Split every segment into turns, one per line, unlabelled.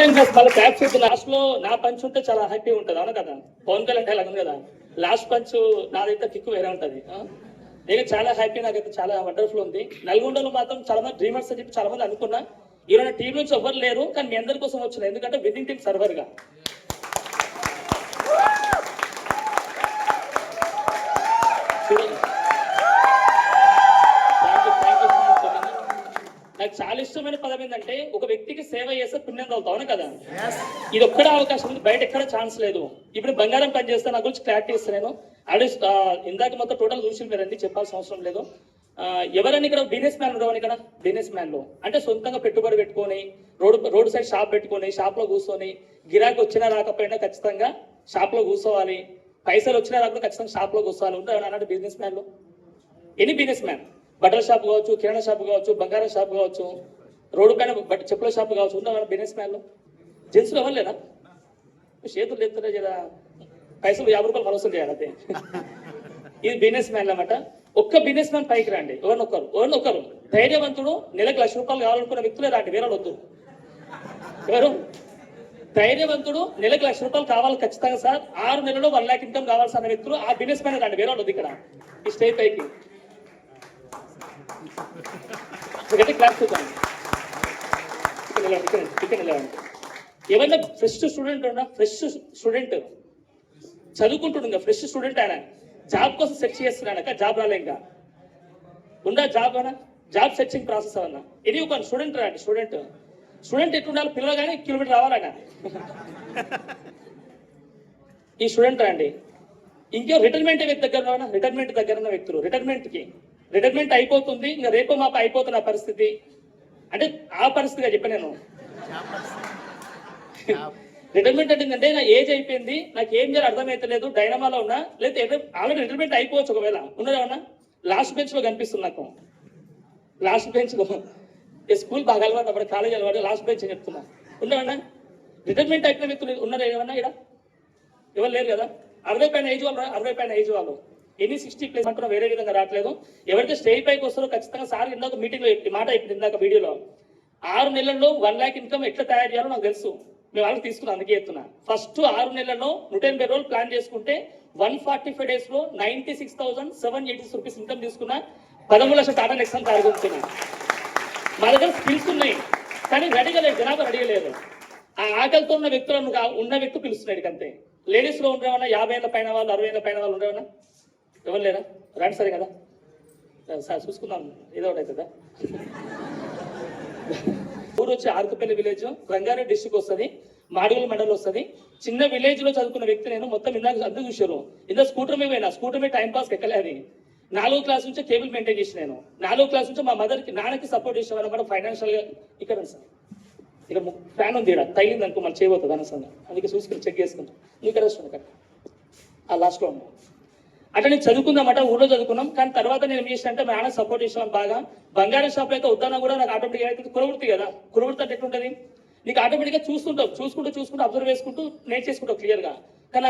మళ్ళీ back foot last లో నా పంచ్ ఉంటే చాలా హ్యాపీ ఉంటుంది, అవును కదా. పవన్ కళ్యాణ్ అంటే అలాగే కదా, లాస్ట్ పంచ్ నాదైతే కిక్ వేరే ఉంటుంది. నేను చాలా హ్యాపీ, నాకైతే చాలా వండర్ఫుల్ ఉంది. నల్గొండలో మాత్రం చాలా మంది డ్రీమర్స్ అని చెప్పి చాలా మంది అనుకున్నా. ఈరోజు టీం నుంచి ఎవరు లేరు, కానీ మీ అందరి కోసం వచ్చిన, ఎందుకంటే విన్నింగ్ టీం సర్వర్ గా. నాకు చాలా ఇష్టమైన పదం ఏంటంటే, ఒక వ్యక్తికి సేవ చేస్తే పుణ్యం తగ్గుతావు, అవును కదా. ఇది ఒక్కడే అవకాశం ఉంది, బయట ఎక్కడ ఛాన్స్ లేదు. ఇప్పుడు బంగారం పని చేస్తే నా గురించి క్లారిటీ ఇస్తాను. ఆడి ఇందాక మొత్తం టోటల్ చూసి మీరండి, చెప్పాల్సిన అవసరం లేదు. ఎవరైనా ఇక్కడ బిజినెస్ మ్యాన్ ఉండవని, ఇక్కడ బిజినెస్ మ్యాన్లు అంటే సొంతంగా పెట్టుబడి పెట్టుకొని రోడ్ సైడ్ షాప్ పెట్టుకొని షాప్లో కూర్చొని గిరాకీ వచ్చినా రాకపోయినా ఖచ్చితంగా షాప్లో కూర్చోవాలి, పైసలు వచ్చినా రాకపోతే ఖచ్చితంగా షాప్లో కూర్చోవాలి. ఉంటారు అలాంటి బిజినెస్ మ్యాన్లు. ఎనీ బిజినెస్ మ్యాన్, బట్టల షాప్ కావచ్చు, కిరాణా షాప్ కావచ్చు, బంగారం షాప్ కావచ్చు, రోడ్డు పైన చెప్పుల షాప్ కావచ్చు, ఉంటారు బిజినెస్ మ్యాన్లు. జెంట్స్లో ఎవరు లేదా? చేతులు ఎత్తున్నా జరా పైసలు 50 రూపాయలు మనసులు చేయాలి అదే. ఇది బిజినెస్ మ్యాన్లు అన్నమాట. ఒక్క బిజినెస్ మ్యాన్ పైకి రండి, ఎవరినొక్కరు ధైర్యవంతుడు, నెలకు ₹1,00,000 కావాలనుకున్న వ్యక్తులే రాండి, వేరే వద్దు. ఎవరు ధైర్యవంతుడు, నెలకు ₹1,00,000 కావాలి ఖచ్చితంగా సార్, 6 నెలల్లో 1 lakh ఇన్కమ్ కావాల్సిన వ్యక్తులు, ఆ బిజినెస్ మ్యాన్ రండి, వేరే వద్దు. ఇక్కడ ఈ స్టేజ్ పైకి క్లాస్ చూద్దాం. ఏమన్నా ఫ్రెష్ స్టూడెంట్ ఉన్నా, ఫ్రెష్ స్టూడెంట్ చదువుకుంటుండగా, ఫ్రెష్ స్టూడెంట్ ఆయన జాబ్ కోసం సెర్చ్ చేస్తున్నాడక, జాబ్ రాలే, ఇంకా ఉందా జాబ్ అన్నా, జాబ్ సెర్చింగ్ ప్రాసెస్ అన్నా. ఇది ఒక స్టూడెంట్ రండి. స్టూడెంట్ ఎట్లుండాలి, పిల్లలు కానీ కిలోమీటర్ రావాలన్నా. ఈ స్టూడెంట్ రండి. ఇంకో రిటైర్మెంట్ దగ్గర ఉన్న వ్యక్తులు, రిటైర్మెంట్ అయిపోతుంది, ఇంకా రేపో మాప అయిపోతున్న పరిస్థితి, అంటే ఆ పరిస్థితిగా చెప్పాను నేను. రిటైర్మెంట్ అంటే నా ఏజ్ అయిపోయింది, నాకు ఏం చేయాలి అర్థమైతలేదు, డైనమాలో ఉన్నా, లేదా ఆల్రెడీ రిటైర్మెంట్ అయిపోవచ్చు, ఒకవేళ ఉన్నదేమన్నా లాస్ట్ బెంచ్ లో కనిపిస్తుంది నాకు. లాస్ట్ బెంచ్ లో స్కూల్ బాగా అలవాటు, అప్పుడు కాలేజ్ అలవాటు, లాస్ట్ బెంచ్ అని చెప్తున్నా. ఉండవన్నా రిటైర్మెంట్ అయిపోయిన వ్యక్తులు ఉన్నారా ఏమన్నా? ఇక్కడ ఎవరు లేరు కదా. 60 పైన ఏజ్ వాళ్ళు ఎన్ని 60+ అంటున్నా, వేరే విధంగా రావట్లేదు. ఎవరైతే స్టేజ్ పైకి వస్తారో ఖచ్చితంగా సార్ ఇందాక మీటింగ్ లో మాట అయిపోయింది, ఇందాక వీడియోలో 6 నెలల్లో 1 lakh ఇన్కమ్ ఎట్లా తయారు చేయాలో నాకు తెలుసు. మేము వాళ్ళకి తీసుకున్నాం, అందుకే చెప్తున్నా. ఫస్ట్ 6 నెలల్లో 180 రోజులు ప్లాన్ చేసుకుంటే 145 days లో 96,786 రూపీస్ ఇన్కమ్ తీసుకున్నా. 13 లక్షల టాటా నెక్సాన్ కారు కొనుక్కున్నా. మా దగ్గర స్కిల్స్ ఉన్నాయి, కానీ రెడీగా లేదు, జనాభా రెడీగా లేదు. ఆ ఆకలితో ఉన్న వ్యక్తులను ఉన్న వ్యక్తి పిలుస్తున్నాడు అంతే. లేడీస్ లో ఉండేవన్నా 50 ఏళ్ళ పైన వాళ్ళు, 60 ఏళ్ళ పైన వాళ్ళు ఉండేవన్నా ఎవరు లేరా? రండి సరే కదా సార్, చూసుకుందాం ఏదో ఒకటి అవుతుందా. ఊరు వచ్చి ఆర్కపల్లి విలేజ్, రంగారెడ్డి డిస్ట్రిక్ట్ వస్తుంది, మాడుగుల మండలం వస్తుంది. చిన్న విలేజ్ లో చదువుకున్న వ్యక్తి నేను. మొత్తం ఇందాక అందరూ చూసారు, ఇందులో స్కూటర్ మీద పోయినా, స్కూటర్ మీద టైం పాస్ ఎక్కలే. అది 4వ క్లాస్ నుంచి కేబుల్ మెయింటైన్ చేసి నేను 4వ క్లాస్ నుంచి మా నాన్నకి సపోర్ట్ చేసేవాళ్ళ ఫైనాన్షియల్ గా. ఇక్కడ సార్ ఇక ఫ్యాన్ ఉంది, ఇక్కడ తగిలింది అనుకో మళ్ళీ చేయబోతుంది అనవసరంగా, అందుకే చూసుకుని చెక్ చేసుకుంటాం. నీకు ఇక్కడ వస్తుంది కదా ఆ లాస్ట్ లో ఉన్నా. అంటే నేను చదువుకుందామట, ఊళ్ళో చదువుకున్నాం, కానీ తర్వాత నేను ఏం చేసిన అంటే మా నాన్న సపోర్ట్ చేసాను బాగా. బంగారం షాప్ అయితే వద్దన్నా కూడా నాకు ఆటోమేటిక్గా అయితే కురవృత్తి కదా, కురవృత్తి అంటే ఎట్లుంటుంది, నీకు ఆటోమేటిక్గా చూసుకుంటూ అబ్జర్వ్ చేసుకుంటూ నేర్చేసుకుంటావు క్లియర్గా. కానీ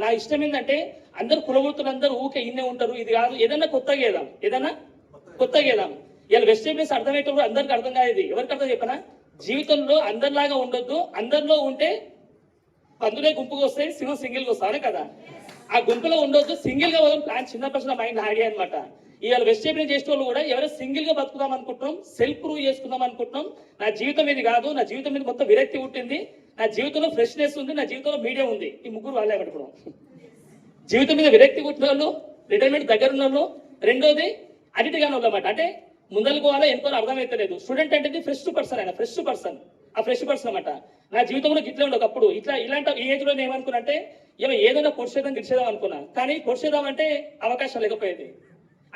నా ఇష్టం ఏంటంటే, అందరు కులవృత్తులు అందరూ ఊకే ఇన్నే ఉంటారు, ఇది కాదు, ఏదన్నా కొత్తగా ఏదాం. ఇలా వెజిటేబుల్స్ అర్థమయ్యేటప్పుడు అందరికి అర్థం కాదు. ఎవరికి అర్థం చెప్పనా, జీవితంలో అందరిలాగా ఉండొద్దు, అందరిలో ఉంటే పందులే గుంపుగా వస్తాయి, సింహం సింగిల్గా వస్తానే కదా. ఆ గుంపులో ఉండొద్దు, సింగిల్ గా వదలం ప్లాన్ చిన్నప్పటి నా మైండ్ ఐడియా అనమాట. ఇవాళ వెజిటేబుల్ చేసే వాళ్ళు కూడా ఎవరైనా సింగిల్ గా బతుకుదాం అనుకుంటున్నాం, సెల్ఫ్ ప్రూవ్ చేసుకుందాం అనుకుంటున్నాం. నా జీవితం ఇది కాదు, నా జీవితం మీద మొత్తం విరక్తి పుట్టింది, నా జీవితంలో ఫ్రెష్నెస్ ఉంది, నా జీవితంలో మీడియం ఉంది. ఈ ముగ్గురు వాళ్ళే పట్టుకున్నాం. జీవితం మీద విరక్తి పుట్టిన వాళ్ళు, రిటైర్మెంట్ దగ్గర ఉన్న వాళ్ళు, రెండోది అన్నిటిగానే వాళ్ళమాట. అంటే ముందరకు పోవాలో ఎంతో అర్థమైతలేదు. స్టూడెంట్ అంటే ఫ్రెష్ పర్సన్, ఆయన ఫ్రెష్ పర్సన్ అనమాట. నా జీవితంలో గిట్లే ఉండవు. ఒకప్పుడు ఇలాంటి ఈ ఏజ్ లో నేను ఏమనుకున్నా అంటే, ఏదైనా పొడిచేద్దాం గిడిచేద్దాం అనుకున్నా, కానీ పొడిచేద్దాం అంటే అవకాశం లేకపోయేది.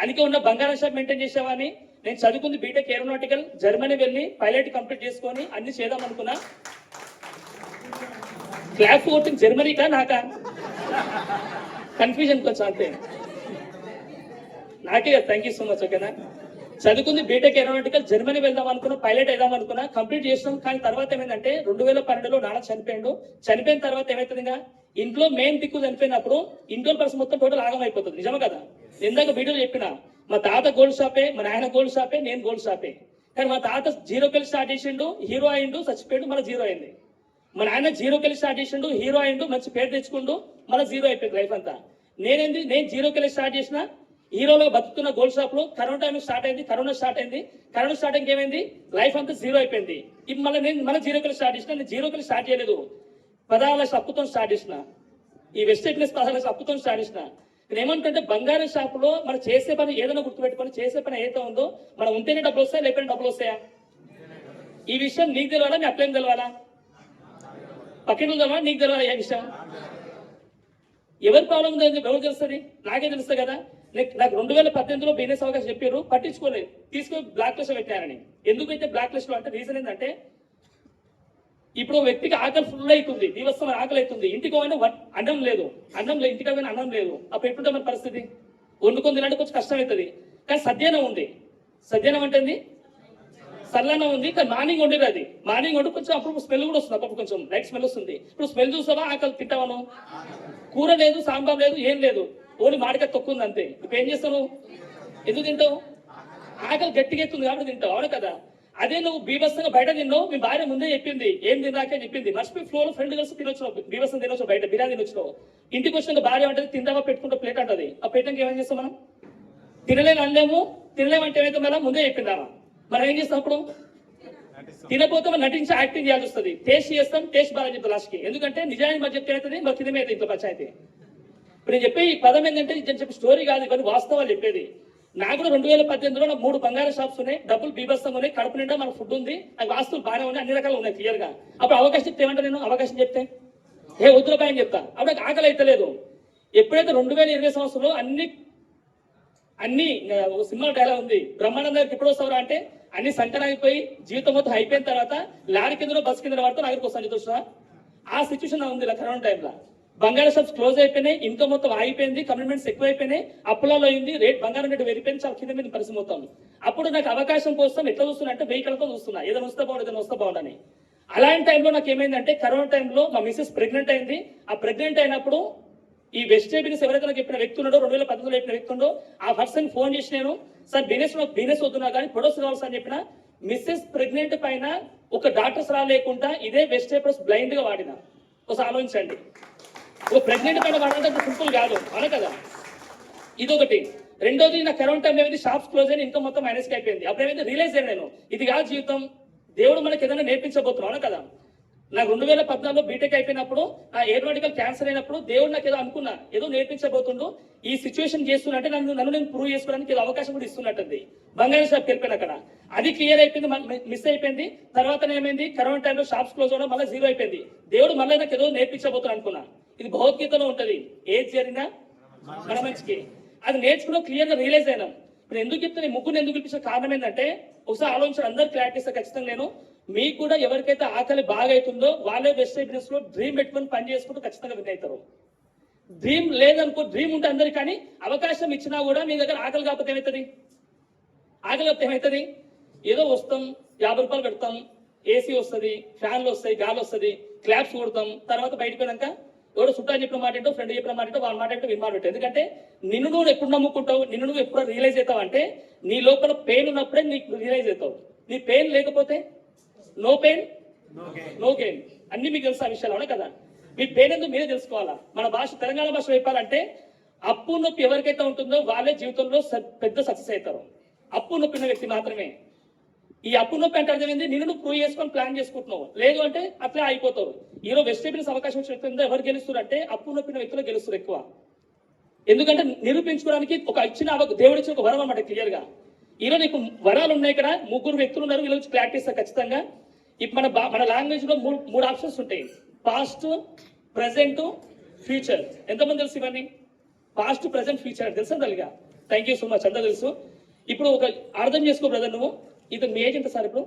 అందుకే ఉన్న బంగారం షాప్ మెయింటైన్ చేసేవాడిని. నేను చదువుకుంది బీటెక్ ఏరోనాటికల్, జర్మనీ వెళ్ళి పైలట్ కంప్లీట్ చేసుకొని అన్ని చేద్దాం అనుకున్నా. క్లాప్ కొట్టింది జర్మనీకా నాకా, కన్ఫ్యూజన్ కొంచెం అంతే నాకే. Thank you so much. ఓకేనా, చదువుకుంది బీటెక్ ఏరోనాటికల్, జర్మనీ వెళ్దాం అనుకున్నా, పైలట్ వేద్దాం అనుకున్నా, కంప్లీట్ చేసినాం. కానీ తర్వాత ఏమైందంటే 2012లో నాన్న చనిపోయిన తర్వాత ఏమైతుంది, ఇంకా ఇంట్లో మెయిన్ దిక్కు చనిపోయినప్పుడు ఇంట్లో పరిస్థితి మొత్తం టోటల్ ఆగం అయిపోతుంది. నిజమే కదా, ఇందాక వీడియోలో చెప్పిన, మా తాత గోల్డ్ షాపే, మా నాయన గోల్డ్ షాపే, నేను గోల్డ్ షాపే. కానీ మా తాత 0 స్టార్ట్ చేసిండు, హీరో అయిండు, చచ్చిపోయిండు, మళ్ళీ 0 అయింది. మా నాయన జీరోకి వెళ్ళి స్టార్ట్ చేసిండు, హీరో అయిండు, మంచి పేరు తెచ్చుకుండు, మళ్ళీ జీరో అయిపోయింది లైఫ్ అంతా. నేను జీరోకి వెళ్ళి స్టార్ట్ చేసిన, హీరోలో బతుకుతున్న గోల్డ్ షాప్ లో కరోనా టైం స్టార్ట్ అయింది. కరోనా స్టార్టింగ్ ఏమైంది, లైఫ్ అంతా జీరో అయిపోయింది. ఇప్పుడు మళ్ళీ జీరోకి వెళ్ళి స్టార్ట్ చేసిన. నేను జీరోకి వెళ్ళి స్టార్ట్ చేయలేదు, 16 లక్షల అప్పుతో స్టార్ట్ చేసిన. ఈ వెస్ట్ ప్లస్ 16 లక్షల అప్పుతో స్టార్ట్ చేసిన. నేను ఏమంటుంటే బంగారం షాప్ లో మనం చేసే పని ఏదైనా గుర్తుపెట్టుకొని, చేసే పని ఏదైతే ఉందో మనం ఉంటేనే డబ్బులు వస్తాయి, లేకపోతే డబ్బులు వస్తాయా? ఈ విషయం నీకు తెలవాలా, మీ అప్లైన్ తెలవాలా, పక్కన తెలవాలా, నీకు తెలవాలా? ఏ విషయం ఎవరి ప్రాబ్లం ఉందో ఎవరు తెలుస్తుంది? నాకే తెలుస్తుంది కదా. నాకు 2018లో బిజినెస్ అవకాశం చెప్పారు, పట్టించుకోలేదు, తీసుకొని బ్లాక్ లిస్ట్ పెట్టారని. ఎందుకైతే బ్లాక్ లిస్ట్ లో అంటే రీజన్ ఏంటంటే, ఇప్పుడు వ్యక్తికి ఆకలి ఫుల్ అవుతుంది, దివసం ఆకలి అవుతుంది, ఇంటికి పోయినా అన్నం లేదు, ఇంటికి పోయినా అన్నం లేదు. అప్పుడు ఎట్లుంటే మన పరిస్థితి? వండుకొని తినడానికి కొంచెం కష్టం అవుతుంది. కానీ సద్యానం ఉంది, సద్యానం అంటే సల్లనం ఉంది, కానీ మార్నింగ్ వండేది. అది మార్నింగ్ వండి కొంచెం అప్పుడు స్మెల్ కూడా వస్తుంది, అప్పుడు కొంచెం లైట్ స్మెల్ వస్తుంది. ఇప్పుడు స్మెల్ చూసావా, ఆకలి తింటావాను, కూర లేదు, సాంబార్ లేదు, ఏం లేదు, ఓన్లీ మాడికాయ తొక్కుంది అంతే. ఇప్పుడు ఏం చేస్తావు? ఎందుకు తింటావు? ఆకలి గట్టిగా ఎత్తుంది కాబట్టి తింటావు, అవును కదా. అదే నువ్వు బీభత్సంగా బయట తిన్నావు, మీ భార్య ముందే చెప్పింది, ఏం తిన్నాకే చెప్పింది, మర్చిపోయి ఫ్లోలో ఫ్రెండ్ కలిసి తినొచ్చు, బీభత్సం తినొచ్చు, బయట బిర్యానీ తినొచ్చు. ఇంటికి వచ్చినాక భార్య అంటే తిందామా పెట్టుకుంటే ప్లేట్ అంటది. ఆ ప్లేట్కి ఏమేం చేస్తాం మనం? తినలేమంటే ఏమైతే మనం ముందే చెప్పిందామా? మనం ఏం చేస్తాం? అప్పుడు తినపోతే మనం నటించి యాక్టింగ్ చేయాల్సి వస్తుంది. టేస్ట్ చేస్తాం, టేస్ట్ బాగా చెప్తాం లాస్ట్కి. ఎందుకంటే నిజానికి మరి చెప్తే అవుతుంది, మరి తినమైతే ఇంట్లో పంచాయతీ. ఇప్పుడు నేను చెప్పే ఈ పదం ఏంటంటే నేను చెప్పి స్టోరీ కాదు, ఇవన్నీ వాస్తవాలు చెప్పేది. నాకు కూడా 2018లో నాకు 3 బంగారం షాప్స్ ఉన్నాయి, డబ్బులు బీభత్సంగా ఉన్నాయి, కడుపు నిండా మన ఫుడ్ ఉంది, నాకు వాస్తువులు బాగానే ఉన్నాయి, అన్ని రకాలు ఉన్నాయి క్లియర్ గా. అప్పుడు అవకాశం చెప్తే ఏమంటా నేను? అవకాశం చెప్తే ఏ వద్దులపాయ అని చెప్తా. అప్పుడు నాకు ఆకలి అయితే లేదు. ఎప్పుడైతే 2020 సంవత్సరంలో అన్ని సినిమా డైలాగ్ ఉంది, బ్రహ్మాండం దగ్గరికి ఎప్పుడు వస్తారా అంటే, అన్ని సంకటం అయిపోయి జీవితం మొత్తం అయిపోయిన తర్వాత లారీ కింద బస్ కింద పడితే నాకు వస్తాను చూస్తున్నా. ఆ సిచ్యువేషన్ ఉంది ఇలా కరోనా టైంలో. బంగారం షాప్స్ క్లోజ్ అయిపోయినాయి, ఇన్కమ్ మొత్తం ఆగిపోయింది, కమిట్మెంట్స్ ఎక్కువైపోయినాయి, అప్పులలో అయింది, బంగారం రేటు వెళ్ళిపోయింది, చాలా కింద మీద పరిస్థితి మొత్తం. అప్పుడు నాకు అవకాశం కోసం ఎట్లా చూస్తున్నా అంటే, వెహికల్తో చూస్తున్నా, ఏదైనా వస్తే బాగుండని. అలాంటి టైంలో నాకు ఏమైందంటే, కరోనా టైంలో మా మిస్సెస్ ప్రెగ్నెంట్ అయింది. ఆ ప్రెగ్నెంట్ అయినప్పుడు ఈ వెస్ట్ బిజినెస్ ఎవరైతే నాకు చెప్పిన వ్యక్తి ఉన్నాడో, 2018లో చెప్పిన వ్యక్తి ఉండో, ఆ పర్సన్ ఫోన్ చేసి నేను, సార్ బిజినెస్ వద్దున్నా కానీ ప్రొడక్ట్స్ కావాలి సార్ అని చెప్పిన. మిస్సెస్ ప్రెగ్నెంట్ పైన ఒక డాక్టర్స్ రాలేకుండా ఇదే వెస్ట్ ప్లస్ బ్లైండ్ గా వాడిన. ఒకసారి ఆలోచించండి, ఒక ప్రెగ్నెంట్ పైన వాడాలంటే సింపుల్ కాదు, అవును కదా. ఇదొకటి. రెండోది, నా కరోనా టైంలో ఏమైంది, షాప్స్ క్లోజ్ అయిన, ఇన్కమ్ మొత్తం మైనస్కి అయిపోయింది. అప్పుడు ఏమైంది, రియలైజ్ అయ్యాను నేను, ఇది కాదు జీవితం, దేవుడు మనకి ఏదైనా నేర్పించబోతున్నాడు, అవును కదా. నాకు 2014లో బీటెక్ అయిపోయినప్పుడు, నా ఏరోనాటికల్ క్యాన్సర్ అయినప్పుడు దేవుడు నాకు ఏదో అనుకున్నా, ఏదో నేర్పించబోతుండు, ఈ సిచ్యువేషన్ చేస్తున్నట్టే నన్ను నేను ప్రూవ్ చేసుకోవడానికి ఏదో అవకాశం కూడా ఇస్తున్నట్టుంది. బంగారం షాప్కి వెళ్ళిపోయిన అక్కడ అది క్లియర్ అయిపోయింది, మిస్ అయిపోయింది. తర్వాత ఏమైంది, కరోనా టైంలో షాప్స్ క్లోజ్ అవ్వడం, మళ్ళీ జీరో అయిపోయింది. దేవుడు మళ్ళీ నాకు ఏదో నేర్పించబోతున్నా అనుకున్నా. ఇది భగవద్గీతలో ఉంటది, ఏది జరిగినా మన మంచికి. అది నేర్చుకున్న క్లియర్ గా రియలైజ్ అయినాం. ఇప్పుడు ఎందుకు చెప్తే ముగ్గురు ఎందుకు పిలిపించిన కారణం ఏంటంటే, ఒకసారి ఆలోచించారు, అందరు క్లారిటీ ఇస్తే ఖచ్చితంగా నేను మీకు కూడా ఎవరికైతే ఆకలి బాగా అవుతుందో వాళ్ళే వెస్ట్ బిజినెస్ లో డ్రీమ్ పెట్టుకుని పని చేసుకుంటూ ఖచ్చితంగా విన్ అవుతారు. డ్రీమ్ లేదనుకో, డ్రీమ్ ఉంటే అందరికి, కానీ అవకాశం ఇచ్చినా కూడా మీ దగ్గర ఆకలి కాకపోతే ఏమవుతుంది? ఏదో వస్తాం, 50 రూపాయలు పెడతాం, ఏసీ వస్తుంది, ఫ్యాన్లు వస్తాయి, గాలి వస్తుంది, క్లాప్స్ కొడతాం, తర్వాత బయటకు పోయినాక ఎవడో చుట్టాలు చెప్పిన మాట ఏంటో, ఫ్రెండ్ చెప్పిన మాట ఏంటో, వాళ్ళ మాట ఏంటో వినమాట. ఎందుకంటే నిన్ను నువ్వు ఎప్పుడు నమ్ముకుంటావు, నిన్ను నువ్వు ఎప్పుడు రియలైజ్ అవుతావు అంటే, నీ లోపల పెయిన్ ఉన్నప్పుడే నీకు రియలైజ్ అవుతావు. నీ పెయిన్ లేకపోతే నో పెయిన్ నో గెయిన్. అన్ని మీకు తెలుసు ఆ విషయాలు, అవునా కదా. మీ పెయిన్ ఎందుకు మీరే తెలుసుకోవాలా. మన భాష, తెలంగాణ భాష చెప్పాలంటే, అప్పు నొప్పి ఎవరికైతే ఉంటుందో వాళ్ళే జీవితంలో పెద్ద సక్సెస్ అవుతారు. అప్పు నొప్పిన వ్యక్తి మాత్రమే. ఈ అప్పు నొప్పి అంటే అర్థమైంది, నిన్ను నువ్వు ప్రూవ్ చేసుకొని ప్లాన్ చేసుకుంటున్నావు, లేదు అంటే అట్లే అయిపోతావు. ఈరోజు వెస్ట్ బిజినెస్ అవకాశం వచ్చిన ఎవరు గెలుస్తారు అంటే, అప్పు నొప్పిన వ్యక్తులు గెలుస్తారు ఎక్కువ. ఎందుకంటే నిరూపించుకోవడానికి ఒక దేవుడు ఇచ్చిన ఒక వరం అన్నమాట క్లియర్ గా. ఈరోజు నీకు వరాలు ఉన్నాయి, ఇక్కడ ముగ్గురు వ్యక్తులు ఉన్నారు, వీళ్ళ నుంచి ప్రాక్టీస్ ఖచ్చితంగా. ఇప్పుడు మన లాంగ్వేజ్ లో మూడు ఆప్షన్స్ ఉంటాయి, పాస్ట్, ప్రెసెంట్, ఫ్యూచర్. ఎంతమంది తెలుసు ఇవన్నీ? పాస్ట్, ప్రెసెంట్, ఫ్యూచర్ తెలుసా తల్లిగా? థ్యాంక్ యూ సో మచ్, అంతా తెలుసు. ఇప్పుడు ఒక అర్థం చేసుకో బ్రదర్, నువ్వు ఇది మీ ఏజ్ ఎంత సార్? ఇప్పుడు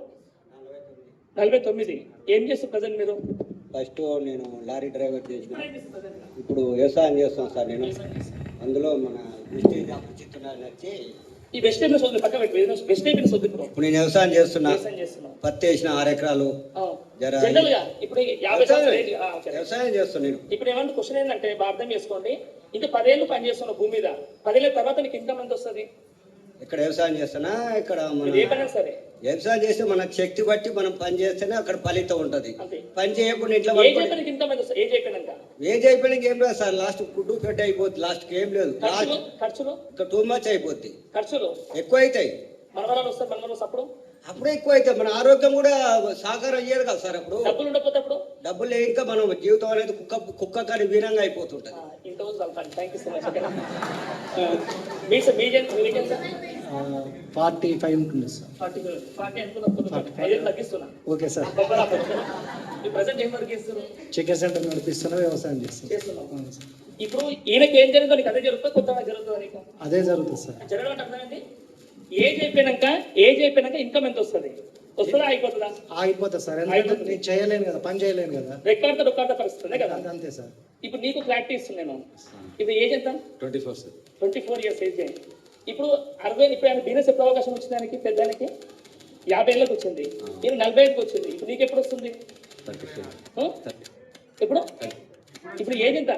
49. ఏం చేస్తారు ప్రజెంట్ మీరు?
ఫస్ట్ నేను లారీ డ్రైవర్ చేసిన, ఇప్పుడు వ్యవసాయం చేస్తాను సార్ నేను. అందులో మన నచ్చి
ఈ వెస్ట్ బిజినెస్ వద్దు, పక్క పెట్టి వెస్ట్ బిజినెస్ వద్దు. ఇప్పుడు
నేను వ్యవసాయం చేస్తున్నా, పత్తి వేసిన 6 ఎకరాలు.
జనరల్ గా ఇప్పుడు 50
వ్యవసాయం చేస్తాను నేను.
ఇప్పుడు ఏమన్నా క్వశ్చన్ ఏంటంటే, అర్థం చేసుకోండి, ఇంకా 10 ఏళ్ళు పని చేస్తున్న భూమి మీద, 10 ఏళ్ళ తర్వాత నీకు ఇన్కమ్ ఎంత వస్తుంది?
ఇక్కడ వ్యవసాయం చేస్తానా, ఇక్కడ
ఏ పని సరే
వ్యవసాయం చేస్తే మనకు శక్తి బట్టి మనం పని చేస్తేనే అక్కడ ఫలితం ఉంటది.
అంతే.
పని చేయకుండా ఇంట్లో
ఏజ్ అయిపోయినాక ఇన్కమ్ ఎంత వస్తుంది? ఏజ్ అయిపోయినాక
ఏజ్ అయిపోయినాక ఏం లేదు సార్, లాస్ట్ ఫుడ్ ఫెడ్ అయిపోద్ది, లాస్ట్కి ఏం లేదు,
ఖర్చులు
లాస్ట్
ఖర్చులు
ఇంకా 2 months అయిపోద్ది,
ఖర్చులు
ఎక్కువ అవుతాయి.
మనవరాలు వస్తారు, మనవరాలు వస్తారు, అప్పుడు
అప్పుడే ఎక్కువ అవుతాయి. మన ఆరోగ్యం కూడా సహకారం అయ్యేది కదా సార్. అప్పుడు
డబ్బులు ఉండకపోతే అప్పుడు
డబ్బులు లేక మనం జీవితం అనేది కుక్క కానీ వీరంగా అయిపోతుంటది.
ఇంతవరకు చదువుతాను. Thank you so much. మీ సార్ మీకేం సార్?
45 ఉంటుంది సార్.
40 ఎంత తగ్గిస్తున్నా.
Okay sir.
మీ ప్రజెంట్ ఏం వర్క్ చేస్తారు?
చికెన్ సెంటర్ నడిపిస్తున్నా, వ్యవసాయం చేస్తాను.
చేస్తున్నాం.
అవును సార్.
ఇప్పుడు ఈయనకి ఏం జరుగుతుందో నీకు అదే జరుగుతుందా, కొత్తగా జరుగుతుందా నీకు?
అదే జరుగుతుంది సార్.
జరగడం అంటే అర్థమైంది. ఏజ్ అయిపోయినాక ఇన్కమ్ ఎంత వస్తుంది? వస్తుందా అయిపోతుందా?
ఆగిపోతుంది సార్. ఎందుకంటే నేను చేయలేను కదా, పని చేయలేను కదా.
రెక్కాడితో పరిస్థితుంది కదా.
అంతే సార్.
ఇప్పుడు నీకు క్లారిటీ ఇస్తున్నాను. ఇప్పుడు ఏజ్ ఎంత?
24 సార్.
24 years age. ఇప్పుడు 60 ఇప్పుడు ఆయన బిజినెస్ ఎప్పుడు అవకాశం వచ్చింది? ఆయనకి పెద్దానికి 50 ఏళ్ళకి వచ్చింది, ఈయన 45కి వచ్చింది. ఇప్పుడు నీకు ఎప్పుడు వస్తుంది? ఎప్పుడు? ఇప్పుడు ఏజ్ ఎంత?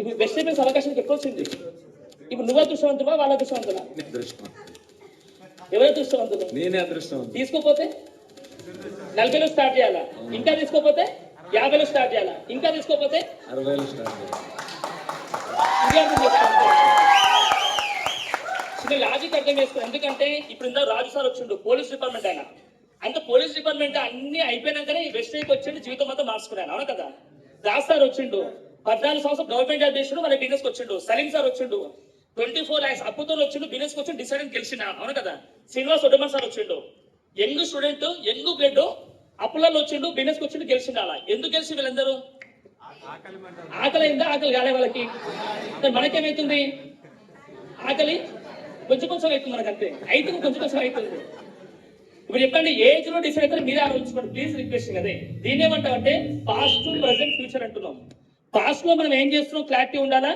ఇప్పుడు బెస్ట్ అయిపోయిన అవకాశం ఎప్పుడు వచ్చింది? ఇప్పుడు నువ్వు అదృష్టవంతువా, వాళ్ళ అదృష్టవంతులా? ఎవరు అదృష్టవంతులు?
నేనే అదృష్టవంతుడు.
తీసుకోపోతే 40లో స్టార్ట్ చేయాలా, ఇంకా తీసుకోపోతే 50లో స్టార్ట్ చేయాలా, ఇంకా తీసుకోపోతే
60లో స్టార్ట్ చేయాలి.
ఇది అర్థం చేసుకోండి. చిన్న లాజిక్ అర్థం చేసుకోండి. ఎందుకంటే ఇప్పుడు ఇందా రాజు సార్ వచ్చిండు, పోలీస్ డిపార్ట్మెంట్ ఆయన. అంటే పోలీస్ డిపార్ట్మెంట్ అన్ని అయిపోయినాకనే వెస్ట్ వైపు వచ్చిండు, జీవితం మొత్తం మార్చుకున్నాను. అవునా కదా? రాజ్ సార్ వచ్చిండు, 14 సంవత్సరాలు గవర్నమెంట్ జాబ్ చేసిండు, మన బిజినెస్ వచ్చిండు. సలీం సార్ వచ్చిండు, 24 lakhs అప్పుతో వచ్చిండు, బిజినెస్ వచ్చిండు, డిసైడ్ గెలిచిన. అవును కదా? శ్రీనివాస్ ఒడ్డమన్ సార్ వచ్చిండు, యంగ్ స్టూడెంట్, యంగ్ బ్లడ్, అప్పులలో వచ్చిండు, బిజినెస్ వచ్చిండు, గెలిచిండు. అలా ఎందుకు గెలిచి వీళ్ళందరూ? ఆకలి అయిందా? ఆకలి కాలే వాళ్ళకి. మనకేమైతుంది? ఆకలి కొంచెం కొంచెం అవుతుంది మనకు, అంతే. అయితే కొంచెం కొంచెం అవుతుంది. ఇప్పుడు చెప్పండి, ఏజ్ లో డిసైడ్ అయితే మీరే ఆలోచించుకోండి ప్లీజ్, రిక్వెస్టింగ్. అదే దీన్ని ఏమంటామంటే పాస్ట్, ప్రెసెంట్, ఫ్యూచర్ అంటున్నాం. పాస్ట్ లో మనం ఏం చేస్తున్నాం క్లారిటీ ఉండాలా,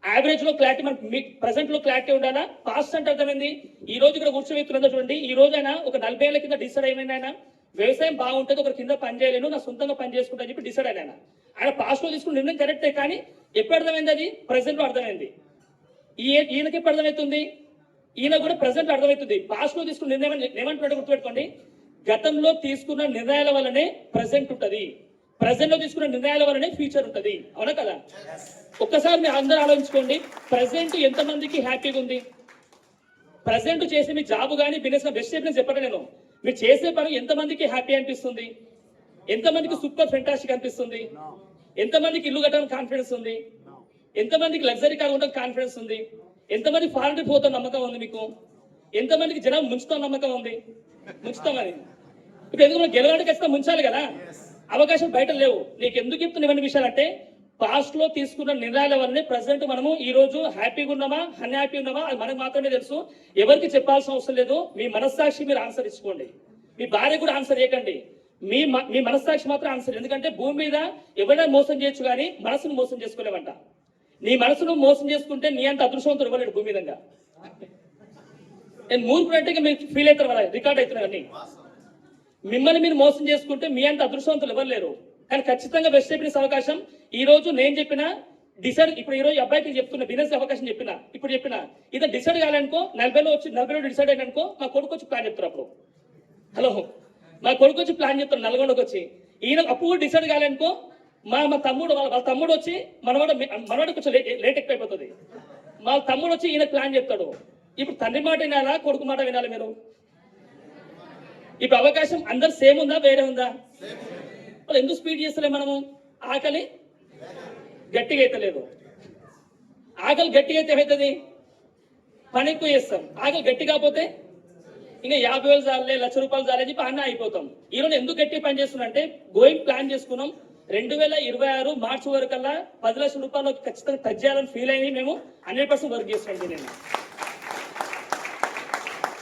యావరేజ్ లో క్లారిటీ, మనకి ప్రెసెంట్ లో క్లారిటీ ఉండాలా. పాస్ట్ అంటే అర్థమైంది, ఈ రోజు ఇక్కడ కూర్చోబెట్టుకుందా చూడండి, ఈ రోజు అయినా ఒక 40 ఏళ్ల కింద డిసైడ్ అయిపోయింది. ఆయన వ్యవసాయం బాగుంటుంది, ఒకరి కింద పని చేయలేను, నా సొంతంగా పని చేసుకుంటా అని చెప్పి డిసైడ్ అయినా. ఆయన పాస్ట్ లో తీసుకున్న నిర్ణయం కరెక్టే, కానీ ఎప్పుడు అర్థమైంది? అది ప్రెసెంట్ లో అర్థమైంది. ఈయనకి ఎప్పుడు అర్థమవుతుంది? ఈయన కూడా ప్రెసెంట్ లో అర్థమవుతుంది. పాస్ట్ లో తీసుకున్న నిర్ణయం ఏమంటున్నాడు గుర్తుపెట్టుకోండి, గతంలో తీసుకున్న నిర్ణయాల వల్లనే ప్రెసెంట్ ఉంటది, ప్రెసెంట్ లో తీసుకున్న నిర్ణయాల వల్లనే ఫ్యూచర్ ఉంటది. అవునా కదా? ఒక్కసారి మీరు అందరూ ఆలోచించుకోండి, ప్రెసెంట్ ఎంతమందికి హ్యాపీగా ఉంది? ప్రెసెంట్ చేసే మీ జాబ్ కానీ బిజినెస్ బెస్ట్ బిజినెస్ చెప్పండి నేను, మీరు చేసే పని ఎంతమందికి హ్యాపీ అనిపిస్తుంది? ఎంతమందికి సూపర్ ఫెంటాస్టిక్ అనిపిస్తుంది? ఎంతమందికి ఇల్లు కట్టడానికి కాన్ఫిడెన్స్ ఉంది? ఎంతమందికి లగ్జరీ కార్ ఉండడానికి కాన్ఫిడెన్స్ ఉంది? ఎంతమంది ఫారెన్ పోతాం నమ్మకం ఉంది మీకు? ఎంతమందికి జనం ముంచుతాం నమ్మకం ఉంది? ముంచుతామని. ఇప్పుడు ఎందుకు మనం గెలవడానికి ఖచ్చితంగా ముంచాలి కదా, అవకాశం బయట లేవు. నీకు ఎందుకు చెప్తున్నా ఇవన్నీ విషయాలు అంటే, పాస్ట్ లో తీసుకున్న నిర్ణయాల వల్లనే ప్రెసెంట్ మనము ఈ రోజు హ్యాపీగా ఉన్నామా, అన్హ్యాపీ ఉన్నామా, అది మనకు మాత్రమే తెలుసు. ఎవరికి చెప్పాల్సిన అవసరం లేదు. మీ మనస్సాక్షి మీరు ఆన్సర్ ఇచ్చుకోండి. మీ భార్య కూడా ఆన్సర్ చేయకండి, మీ మనస్సాక్షి మాత్రం ఆన్సర్. ఎందుకంటే భూమి మీద ఎవరైనా మోసం చేయొచ్చు, కానీ మనసును మోసం చేసుకోలేమంట. నీ మనసును మోసం చేసుకుంటే నీ అంత అదృష్టవంతుడు ఇవ్వలేడు భూమి మీదంగా. నేను మూర్ఖుడంటే మీరు ఫీల్ అవుతారు కదా, రికార్డ్ అవుతున్నారని. మిమ్మల్ని మీరు మోసం చేసుకుంటే మీ అంత అదృష్టవంతులు ఎవరు లేరు. కానీ ఖచ్చితంగా బెస్ట్ అయిపోయిన అవకాశం ఈ రోజు నేను చెప్పిన డిసైడ్. ఇప్పుడు ఈ రోజు అబ్బాయికి చెప్తున్న బిజినెస్ అవకాశం చెప్పిన, ఇప్పుడు చెప్పిన ఇది డిసైడ్ కావాలనుకో, 40లో వచ్చి 40లో డిసైడ్ అయిననుకో, మా కొడుకు వచ్చి ప్లాన్ చెప్తారు. అప్పుడు హలో, మా కొడుకు వచ్చి ప్లాన్ చెప్తారు నల్గొండకు వచ్చి. ఈయన అప్పుడు డిసైడ్ కావాలనుకో, మా తమ్ముడు వాళ్ళ తమ్ముడు వచ్చి మనవాడు కొంచెం లేట్ ఎక్కువైపోతుంది. మా తమ్ముడు వచ్చి ఈయన ప్లాన్ చెప్తాడు. ఇప్పుడు తండ్రి మాట వినాలా, కొడుకు మాట వినాలి మీరు? ఇప్పుడు అవకాశం అందరు సేమ్ ఉందా, వేరే ఉందా? ఎందుకు స్పీడ్ చేస్తలే మనము? ఆకలి గట్టిగా అయితే లేదు. ఆకలి గట్టిగా అయితే ఏమవుతుంది? పని ఎక్కువ చేస్తాం. ఆకలి గట్టి కాకపోతే ఇంకా 50,000 చాలే, ₹1,00,000 చాలే చెప్పి అన్న అయిపోతాం. ఈరోజు ఎందుకు గట్టి పని చేస్తున్నా అంటే, గోయింగ్ ప్లాన్ చేసుకున్నాం 2026 మార్చి వరకల్లా ₹10 లక్షలు ఖచ్చితంగా టచ్ చేయాలని ఫీల్ అయింది. మేము 100% వర్క్ చేస్తాం. నేను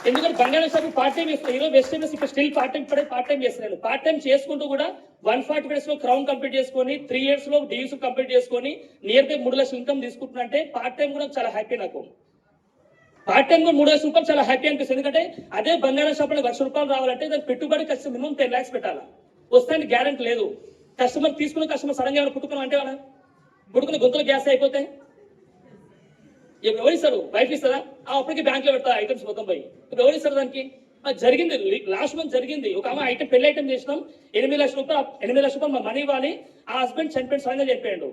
ఎందుకంటే బంగాళా షాప్ పార్ట్ టైం చేస్తాను. ఈరోజు వెస్ట్ టైం ఇప్పుడు స్టిల్ పార్ట్ టైం చేస్తున్నాను. పార్ట్ టైం చేసుకుంటూ కూడా 140 days లో క్రౌన్ కంప్లీట్ చేసుకొని 3 years లో డీయూస్ కంప్లీట్ చేసుకొని నియర్ బై 3 లక్షల ఇన్కమ్ తీసుకుంటున్నా అంటే పార్ట్ టైం కూడా చాలా హ్యాపీ. నాకు పార్ట్ టైం కూడా 3 లక్షల రూపాయలు చాలా హ్యాపీ అనిపిస్తుంది. ఎందుకంటే అదే బంగాళా షాప్ లో ₹1,00,000 రావాలంటే దాని పెట్టుబడి ఖర్చు మినిమం 10 lakhs పెట్టాలా. వస్తానికి గ్యారెంటీ లేదు. కస్టమర్ తీసుకున్న కస్టమర్ సడన్ గా ఏమైనా పుట్టుకున్నాం అంటే వాళ్ళ పుట్టుకున్న గొంతుల గ్యాస్ అయిపోతే ఇప్పుడు ఎవరిస్తారు? వైఫ్ ఇస్తారా? అప్పటికి బ్యాంక్ లో పెడతా ఐటమ్స్ మొత్తం పోయి. ఇప్పుడు ఎవరిస్తారు దానికి? అది జరిగింది, లాస్ట్ మంత్ జరిగింది. ఒక ఆమె ఐటమ్ పెళ్లి ఐటమ్ చేసినాం, 8 లక్షల రూపాయలు మా మనీ ఇవ్వాలి. ఆ హస్బెండ్ చనిపోయిన సడన్గా చనిపోయాడు.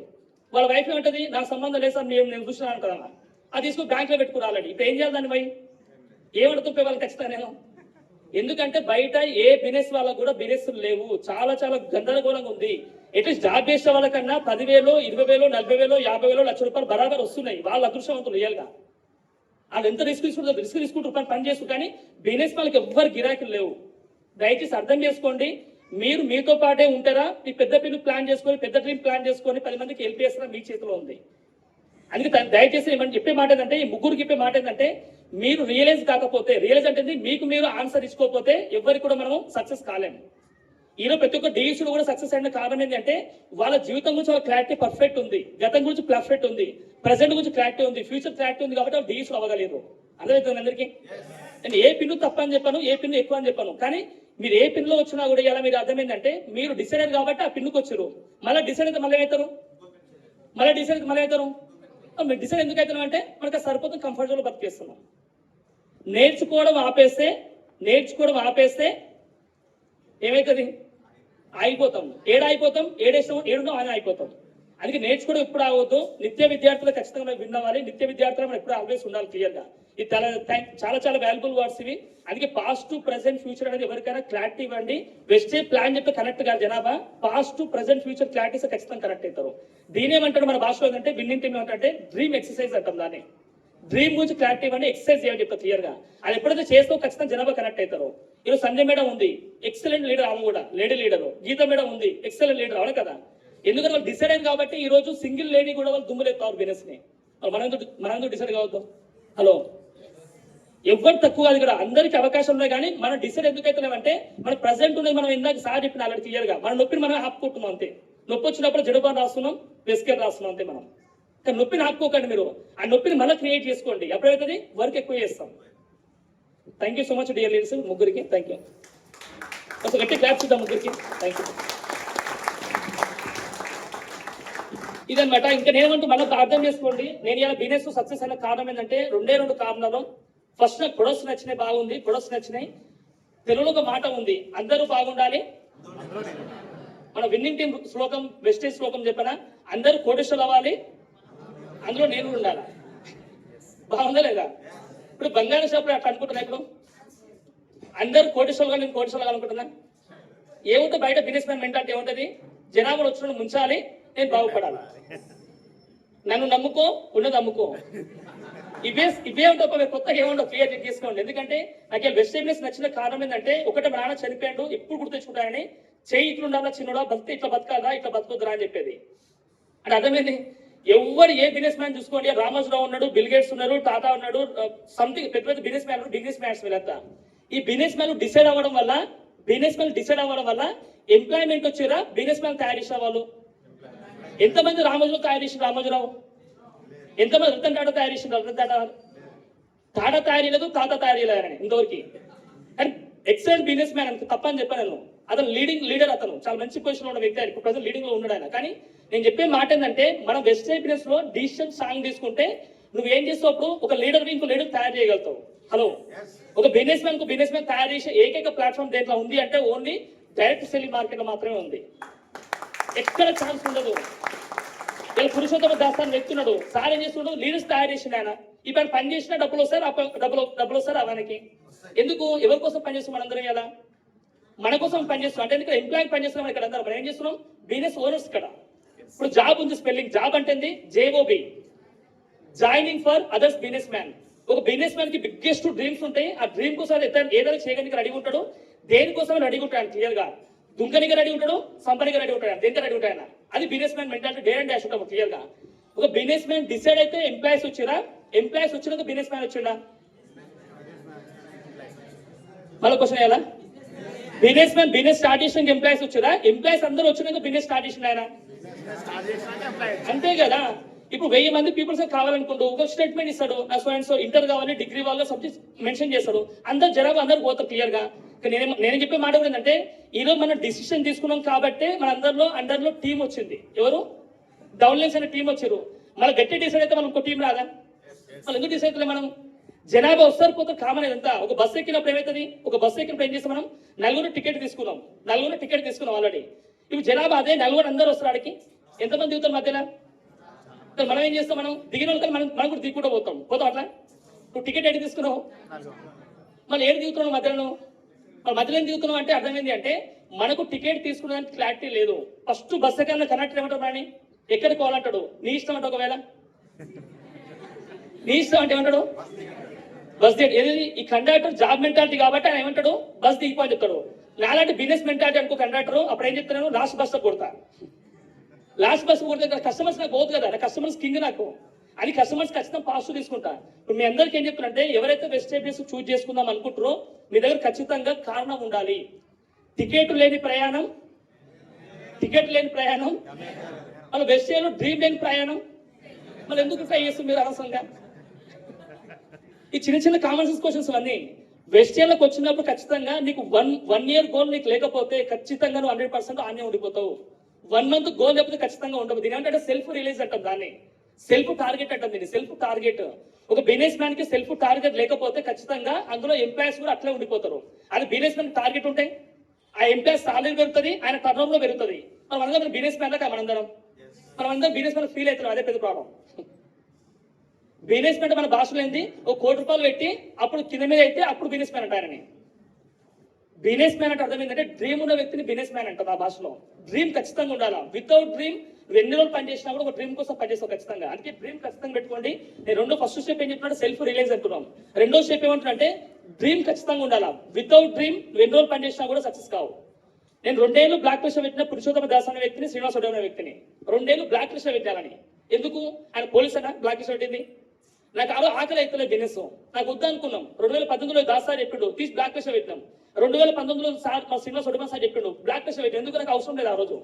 వాళ్ళ వైఫ్ ఏమంటది, నాకు సంబంధం లేదు సార్, నేను చూసినా అంటారా. అది తీసుకుని బ్యాంక్లో పెట్టుకుని ఆల్రెడీ. ఇప్పుడు ఏం చేయాలి దాన్ని పోయి ఏమడుతుంటే వాళ్ళు ఖచ్చితంగా నేను. ఎందుకంటే బయట ఏ బిజినెస్ వాళ్ళకు కూడా బిజినెస్ లేవు, చాలా చాలా గందరగోళంగా ఉంది. ఎట్లీస్ట్ జాబ్ చేసే వాళ్ళకన్నా 10,000, 20,000, 40,000, 50,000, లక్ష రూపాయలు బరాబర్ వస్తున్నాయి. వాళ్ళ అదృష్టవంతులు రియల్గా. వాళ్ళు ఎంత రిస్క్ తీసుకుంటారు పని చేస్తూ, కానీ బిజినెస్ వాళ్ళకి ఎవ్వరు గిరాకీలు లేవు. దయచేసి అర్థం చేసుకోండి. మీరు మీతో పాటే ఉంటారా, మీ పెద్ద పిల్లలు ప్లాన్ చేసుకొని, పెద్ద డ్రీమ్ ప్లాన్ చేసుకొని 10 మందికి హెల్ప్ చేస్తారా, మీ చేతిలో ఉంది. అందుకే దయచేసి మనం చెప్పే మాట ఏంటంటే, ఈ ముగ్గురికి చెప్పే మాట ఏంటంటే, మీరు రియలైజ్ కాకపోతే, రియలైజ్ అంటే మీకు మీరు ఆన్సర్ ఇచ్చుకోకపోతే ఎవరికి కూడా మనం సక్సెస్ కాలేము. ఈరోజు ప్రతి ఒక్క డీసులు కూడా సక్సెస్ అయిన కారణం ఏంటంటే, వాళ్ళ జీవితం గురించి వాళ్ళ క్లారిటీ పర్ఫెక్ట్ ఉంది, గతం గురించి పర్ఫెక్ట్ ఉంది, ప్రజెంట్ గురించి క్లారిటీ ఉంది, ఫ్యూచర్ క్లారిటీ ఉంది, కాబట్టి వాళ్ళు డీసులు అవ్వగలేరు. అర్థమవుతుంది అందరికీ. నేను ఏ పిన్ను తప్ప అని చెప్పాను, ఏ పిన్ను ఎక్కువ అని చెప్పాను, కానీ మీరు ఏ పిన్లో వచ్చినా కూడా ఇలా మీరు అర్థమైందంటే, మీరు డిసైడర్ కాబట్టి ఆ పిన్నుకు వచ్చారు. మళ్ళీ డిసైడ్ అయితే మళ్ళీ ఏమవుతారు, మీరు డిసైడ్ ఎందుకు అవుతున్నాం అంటే, మనకు సరిపోతుంది, కంఫర్ట్ జోన్లో బతికేస్తున్నాం. నేర్చుకోవడం ఆపేస్తే ఏమవుతుంది, ఆగిపోతాం. ఏడున్నాం అని అయిపోతాం. అందుకే నేర్చుకోవడం ఎప్పుడు ఆగవద్దు. నిత్య విద్యార్థులు ఖచ్చితంగా మనం విన్నవాలి. నిత్య విద్యార్థులు మనం ఎప్పుడు ఆల్వేస్ ఉండాలి క్లియర్గా. ఇది చాలా చాలా వాల్యుబుల్ వర్డ్స్ ఇవి. అందుకే పాస్ట్ టు ప్రెసెంట్ ఫ్యూచర్ అనేది ఎవరికైనా క్లారిటీ ఇవ్వండి. వెస్టేజ్ ప్లాన్ చెప్తే కనెక్ట్ కాదు జనాభా. Past to present future clarities ఖచ్చితంగా కనెక్ట్ అవుతారు. దీని ఏమంటారు మన భాషలో ఏంటంటే, విన్నింగ్ టీమ్ ఏమంటే డ్రీమ్ ఎక్సర్సైజ్ అంటాం దాన్ని. డ్రీమ్ గురించి క్లారిటీ ఇవ్వండి, ఎక్సర్సైజ్ చేయని చెప్తా క్లియర్ గా. అది ఎప్పుడైతే చేస్తూ ఖచ్చితంగా జనాభా కనెక్ట్ అవుతారు. ఈరోజు సంజయ్ మేడం ఉంది, ఎక్సలెంట్ లీడర్, ఆమె కూడా లేడీ లీడర్. గీత మేడం ఉంది, ఎక్సలెంట్ లీడర్, అవును కదా. ఎందుకంటే వాళ్ళు డిసైడ్ అయింది కాబట్టి ఈ రోజు సింగిల్ లేడీ కూడా వాళ్ళు దుమ్ములేస్తారు బిజినెస్ ని. మనం డిసైడ్ కావద్దు. హలో, ఎవరు తక్కువ కాదు ఇక్కడ, అందరికీ అవకాశం ఉన్నాయి. కానీ మనం డిసైడ్ ఎందుకు అవుతున్నామంటే, మన ప్రజెంట్ ఉన్నది మనం ఇందాక సార్ చెప్పిన అలాంటి క్లియర్ గా. మన నొప్పిని మనం ఆపుకుంటున్నాం అంతే. నొప్పి వచ్చినప్పుడు జడుబాన్ రాస్తున్నాం, వెస్కేర్ రాస్తున్నాం అంతే మనం. కానీ నొప్పిని ఆపుకోకండి మీరు, ఆ నొప్పిని మళ్ళీ క్రియేట్ చేసుకోండి. ఎప్పుడైతుంది వర్క్ ఎక్కువ చేస్తాం. Thank you so much dear leaders ముగ్గురికి. Thank you. కొంచెం గట్టి క్లాప్స్ ఇద్దాం ముగ్గురికి. Thank you. ఇదనమాట. ఇంకా నేనేమంటూ మళ్ళీ అర్థం చేసుకోండి, నేను ఇలా బిజినెస్ సక్సెస్ అయిన కారణం ఏంటంటే, రెండు కారణాలు. ఫస్ట్ నాకు ప్రొడక్ట్స్ నచ్చినాయి, బాగుంది, ప్రొడక్ట్స్ నచ్చినాయి. తెలుగులో ఒక మాట ఉంది, అందరూ బాగుండాలి. మన విన్నింగ్ టీం శ్లోకం, వెస్టేజ్ శ్లోకం చెప్పనా, అందరూ కోటేశ్వరులు అవ్వాలి, అందులో నేను ఉండాలి. బాగుందా లేదా? ఇప్పుడు బంగారు షాపులు అట్లా అనుకుంటున్నా. ఇప్పుడు అందరూ కోటేశ్వరులు, నేను కోటేశ్వరులు అనుకుంటున్నా. ఏముంటుంది బయట బిజినెస్ మ్యాన్ మెంటాలిటీ ఏముంటుంది, జనాభాలు వచ్చిన ముంచాలి, నేను బాగుపడాలి, నన్ను నమ్ముకో, ఉన్నది అమ్ముకో. ఇవే ఉంటాయి, కొత్తగా ఏముండవు, క్లియర్ తీసుకోండి. ఎందుకంటే నాకు వెజిటేబుల్స్ నచ్చిన కారణం ఏంటంటే, ఒకటి మా నాన్న చనిపోయాడు, ఎప్పుడు గుర్తించుకుంటానని, చేయి ఇట్లుండాలా, చిన్నడా బతికి ఇట్లా బతకాలా, ఇట్లా బతకొద్దురా అని చెప్పేది. అంటే అర్థమైంది. ఎవరు ఏ బిజినెస్ మ్యాన్ చూసుకోండి, రామోజీరావు ఉన్నాడు, బిల్ గేట్స్ ఉన్నారు, టాటా ఉన్నాడు, సంథింగ్ పెద్ద పెద్ద బిజినెస్ మ్యాన్స్ వీళ్ళంతా. ఈ బిజినెస్ మ్యాన్ డిసైడ్ అవ్వడం వల్ల ఎంప్లాయ్మెంట్ వచ్చారా, బిజినెస్ మ్యాన్ తయారు చేసిన వాళ్ళు. ఎంతమంది రామోజీరావు తయారు చేసిన రామోజీరావు, ఎంతమంది రతన్ టాటా తయారు చేసిన రతన్ టాటా తయారు చేయలేదు, టాటా తయారు చేయలేదని ఇంతవరకు. కానీ ఎక్సలెంట్ బిజినెస్ మ్యాన్ అని తప్పని చెప్పాను నేను. అతను లీడర్, అతను చాలా మంచి పొజిషన్ ఉన్న వ్యక్తి, ఇప్పుడు ప్రజెంట్ లీడింగ్ లో ఉన్నాడు ఆయన. కానీ నేను చెప్పే మాట ఏంటంటే, మనం వెస్టేజ్ బిజినెస్ లో డిసిషన్ సాంగ్ తీసుకుంటే, నువ్వేం చేస్తావు, ఒక లీడర్ ఇంకో లీడర్ తయారు చేయగలుగుతావు. హలో, ఒక బిజినెస్ మ్యాన్ తయారు చేసే ఏకైక ప్లాట్ఫామ్ దేంట్లో ఉంది అంటే, ఓన్లీ డైరెక్ట్ సెల్లింగ్ మార్కెట్ లో మాత్రమే ఉంది. ఎక్కడ ఛాన్స్ ఉండదు. ఇలా పురుషోత్తమ దాస్ అని వ్యక్తున్నాడు, సార్ ఏం చేస్తున్నాడు, లీడర్స్ తయారు చేసిండు ఆయన. ఇప్పుడు పని చేసినా డబ్బులు వస్తారు అవనికి. ఎందుకు, ఎవరి కోసం పనిచేస్తున్నాం మనందరం? ఇలా మన కోసం పనిచేస్తున్నాం అంటే, ఎందుకంటే ఎంప్లాయీ పనిచేస్తున్నాం ఇక్కడ అందరం. మనం ఏం చేస్తున్నాం, బిజినెస్ ఓనర్స్ ఇక్కడ. ఇప్పుడు జాబ్ ఉంది, స్పెల్లింగ్ జాబ్ అంటే J O B, joining for others business man. ఒక బిజినెస్ మ్యాన్ కి బిగ్గెస్ట్ డ్రీమ్స్ ఉంటాయి. ఆ డ్రీమ్ కోసం ఏదైనా చేయడానికి రెడీ ఉంటాడు, దేనికోసం రెడీ ఉంటాడు క్లియర్ గా. దుంకనిగా రెడీ ఉంటాడు, సంపనిగా రెడీ ఉంటాడు, దేనిగా రెడీ ఉంటాడు. అది business man mentality, day and dash ఉంటాము క్లియర్ గా. ఒక బిజినెస్ మ్యాన్ డిసైడ్ అయితే ఎంప్లాయీస్ వచ్చినా బిజినెస్ మ్యాన్ వచ్చిండా? మళ్ళీ క్వశ్చన్ ఎలా, బిజినెస్ స్టార్ట్ చేసిన ఎంప్లాయీస్ వచ్చారా, ఎంప్లాయీస్ అందరూ వచ్చినాక బిజినెస్ స్టార్ట్ చేసిన ఆయన, అంతే కదా. ఇప్పుడు 1000 మంది పీపుల్స్ కావాలనుకుంటూ ఒక స్టేట్మెంట్ ఇస్తాడు, నా సో ఇంటర్ కావాలి, డిగ్రీ వాళ్ళు సబ్జెక్ట్ మెన్షన్ చేస్తాడు, అందరు పోతారు క్లియర్ గా. నేను చెప్పే మాట కూడా ఏంటంటే, ఈరోజు మనం డిసిషన్ తీసుకున్నాం కాబట్టి మన అండర్లో టీం వచ్చింది. ఎవరు, డౌన్లైన్స్ అనే టీం వచ్చారు. మళ్ళీ గట్టి డిసైడ్ అయితే మనం ఇంకో టీం రాదా? మళ్ళీ ఎందుకు డిసైడ్ అయితే మనం జనాభా వస్తారు పోతే కామన్ ఇదంతా. ఒక బస్సు ఎక్కినప్పుడు ఏమవుతుంది, ఒక బస్సు ఎక్కినప్పుడు ఏం చేస్తాం మనం, నలుగురు టికెట్ తీసుకున్నాం ఆల్రెడీ. ఇప్పుడు జనాభా అదే నలుగురు అందరూ వస్తారు ఆడికి, ఎంతమంది దిగుతారు మధ్యలో? మనం ఏం చేస్తాం, మనం దిగిన వాళ్ళకి మనం కూడా దిగుకుంటూ పోతాం అట్లా. నువ్వు టికెట్ ఎటు తీసుకున్నావు, మళ్ళీ ఏడు దిగుతున్నావు మధ్యలో? మధ్యలో ఏం దిగుతున్నావు అంటే అర్థమైంది అంటే మనకు టికెట్ తీసుకునేదానికి క్లారిటీ లేదు. ఫస్ట్ బస్ ఎక్కడ కనెక్టర్ ఏమంటాడు, రాని ఎక్కడికి పోవాలంటాడు, నీ ఇష్టం అంటే, ఒకవేళ నీ ఇష్టం అంటే ఏమంటాడు, బస్ దిగి. ఏది ఈ కండక్టర్ జాబ్ మెంటాలిటీ కాబట్టి ఆయన ఏమంటాడు, బస్ దిగిపోని చెప్తాడు. నాలాంటి బిజినెస్ మెంటాలిటీ అనుకో కండక్టర్, అప్పుడు ఏం చెప్తాను, లాస్ట్ బస్ కొడతా. లాస్ట్ బస్ కొడితే కస్టమర్స్ నాకు పోదు కదా, కస్టమర్స్ కింగ్ నాకు, అది కస్టమర్స్ ఖచ్చితంగా పాజిటివ్ తీసుకుంటా. ఇప్పుడు మీ అందరికీ ఏం చెప్తున్నారంటే, ఎవరైతే వెజిటేబుల్స్ చూజ్ చేసుకుందాం అనుకుంటారో మీ దగ్గర ఖచ్చితంగా కారణం ఉండాలి. టికెట్ లేని ప్రయాణం మళ్ళీ వెజిటేబుల్ డ్రీమ్ లేని ప్రయాణం మళ్ళీ ఎందుకు ట్రై చేస్తుంది మీరు అనవసరంగా? ఈ చిన్న కామన్ సెన్స్ క్వశ్చన్స్ అన్నీ వెజిటేబుల్కి వచ్చినప్పుడు ఖచ్చితంగా నీకు వన్ ఇయర్ గోల్ నీకు లేకపోతే ఖచ్చితంగా నువ్వు 100% ఆనే ఉండిపోతావు. 1 month గోల్ లేకపోతే ఖచ్చితంగా ఉండవు. దీని అంటే సెల్ఫ్ రిలీజ్ అంటాం, దాన్ని సెల్ఫ్ టార్గెట్ అంటాం. దీన్ని సెల్ఫ్ టార్గెట్. ఒక బిజినెస్ మ్యాన్ కి సెల్ఫ్ టార్గెట్ లేకపోతే ఖచ్చితంగా అందులో ఎంప్లాయీస్ కూడా అట్లే ఉండిపోతారు. అది బిజినెస్ మ్యాన్ టార్గెట్ ఉంటాయి, ఆ ఎంప్లాయీస్ సాలరీ పెరుగుతుంది, ఆయన టర్న్ లో పెరుగుతుంది. మనం బిజినెస్ మ్యాన్ లాగా మనందరం బిజినెస్ మ్యాన్ ఫీల్ అవుతారు. అదే పెద్ద ప్రాబ్లం. బిజినెస్ మ్యాన్ మన భాషలో ఏంది, ఒక 1 కోటి రూపాయలు పెట్టి అప్పుడు కింద మీద అయితే అప్పుడు బిజినెస్ మ్యాన్ అంటారని. బిజినెస్ మ్యాన్ అంటే అర్థం ఏంటంటే డ్రీమ్ ఉన్న వ్యక్తిని బిజినెస్ మ్యాన్ అంటారు ఆ భాషలో. డ్రీమ్ ఖచ్చితంగా ఉండాలా. వితౌట్ డ్రీమ్ నువ్వు ఎన్ని రోజులు పనిచేసినా కూడా ఒక డ్రీమ్ కోసం పనిచేస్తావు ఖచ్చితంగా. అందుకే డ్రీమ్ ఖచ్చితంగా పెట్టుకోండి. నేను ఫస్ట్ స్టెప్ ఏం చెప్తున్నా, సెల్ఫ్ రిలైజ్ అంటున్నాం. రెండో స్టెప్ ఏమంటున్నా, డ్రీమ్ ఖచ్చితంగా ఉండాలా. వితౌట్ డ్రీమ్ నువ్వు ఎన్ని రోజులు పనిచేసినా కూడా సక్సెస్ కావు. నేను 2 ఏళ్ళు బ్లాక్ లిస్ట్ పెట్టిన పురుషోత్తమ దాస్ అనే వ్యక్తిని, శ్రీనివాస్ రెడ్డి అనే వ్యక్తిని 2 ఏళ్ళు బ్లాక్ లిస్ట్ పెట్టాలని. ఎందుకు? ఆయన పోలీస్ అన్న బ్లాక్ లిస్ట్ పెట్టింది. నాకు ఆకలి అవుతలేదు బిజినెస్, నాకు వద్దా అనుకున్నాం. 2018లో దాస్ సార్ చెప్పిండు తీసి బ్లాక్ లిస్ట్ పెట్టినాం. 2019లో సార్ మా శ్రీనివాస్ రెడ్డి సార్ చెప్పిండు బ్లాక్ లిస్ట్ పెట్టాను. ఎందుకు? నాకు అవసరం లేదు ఆ రోజు.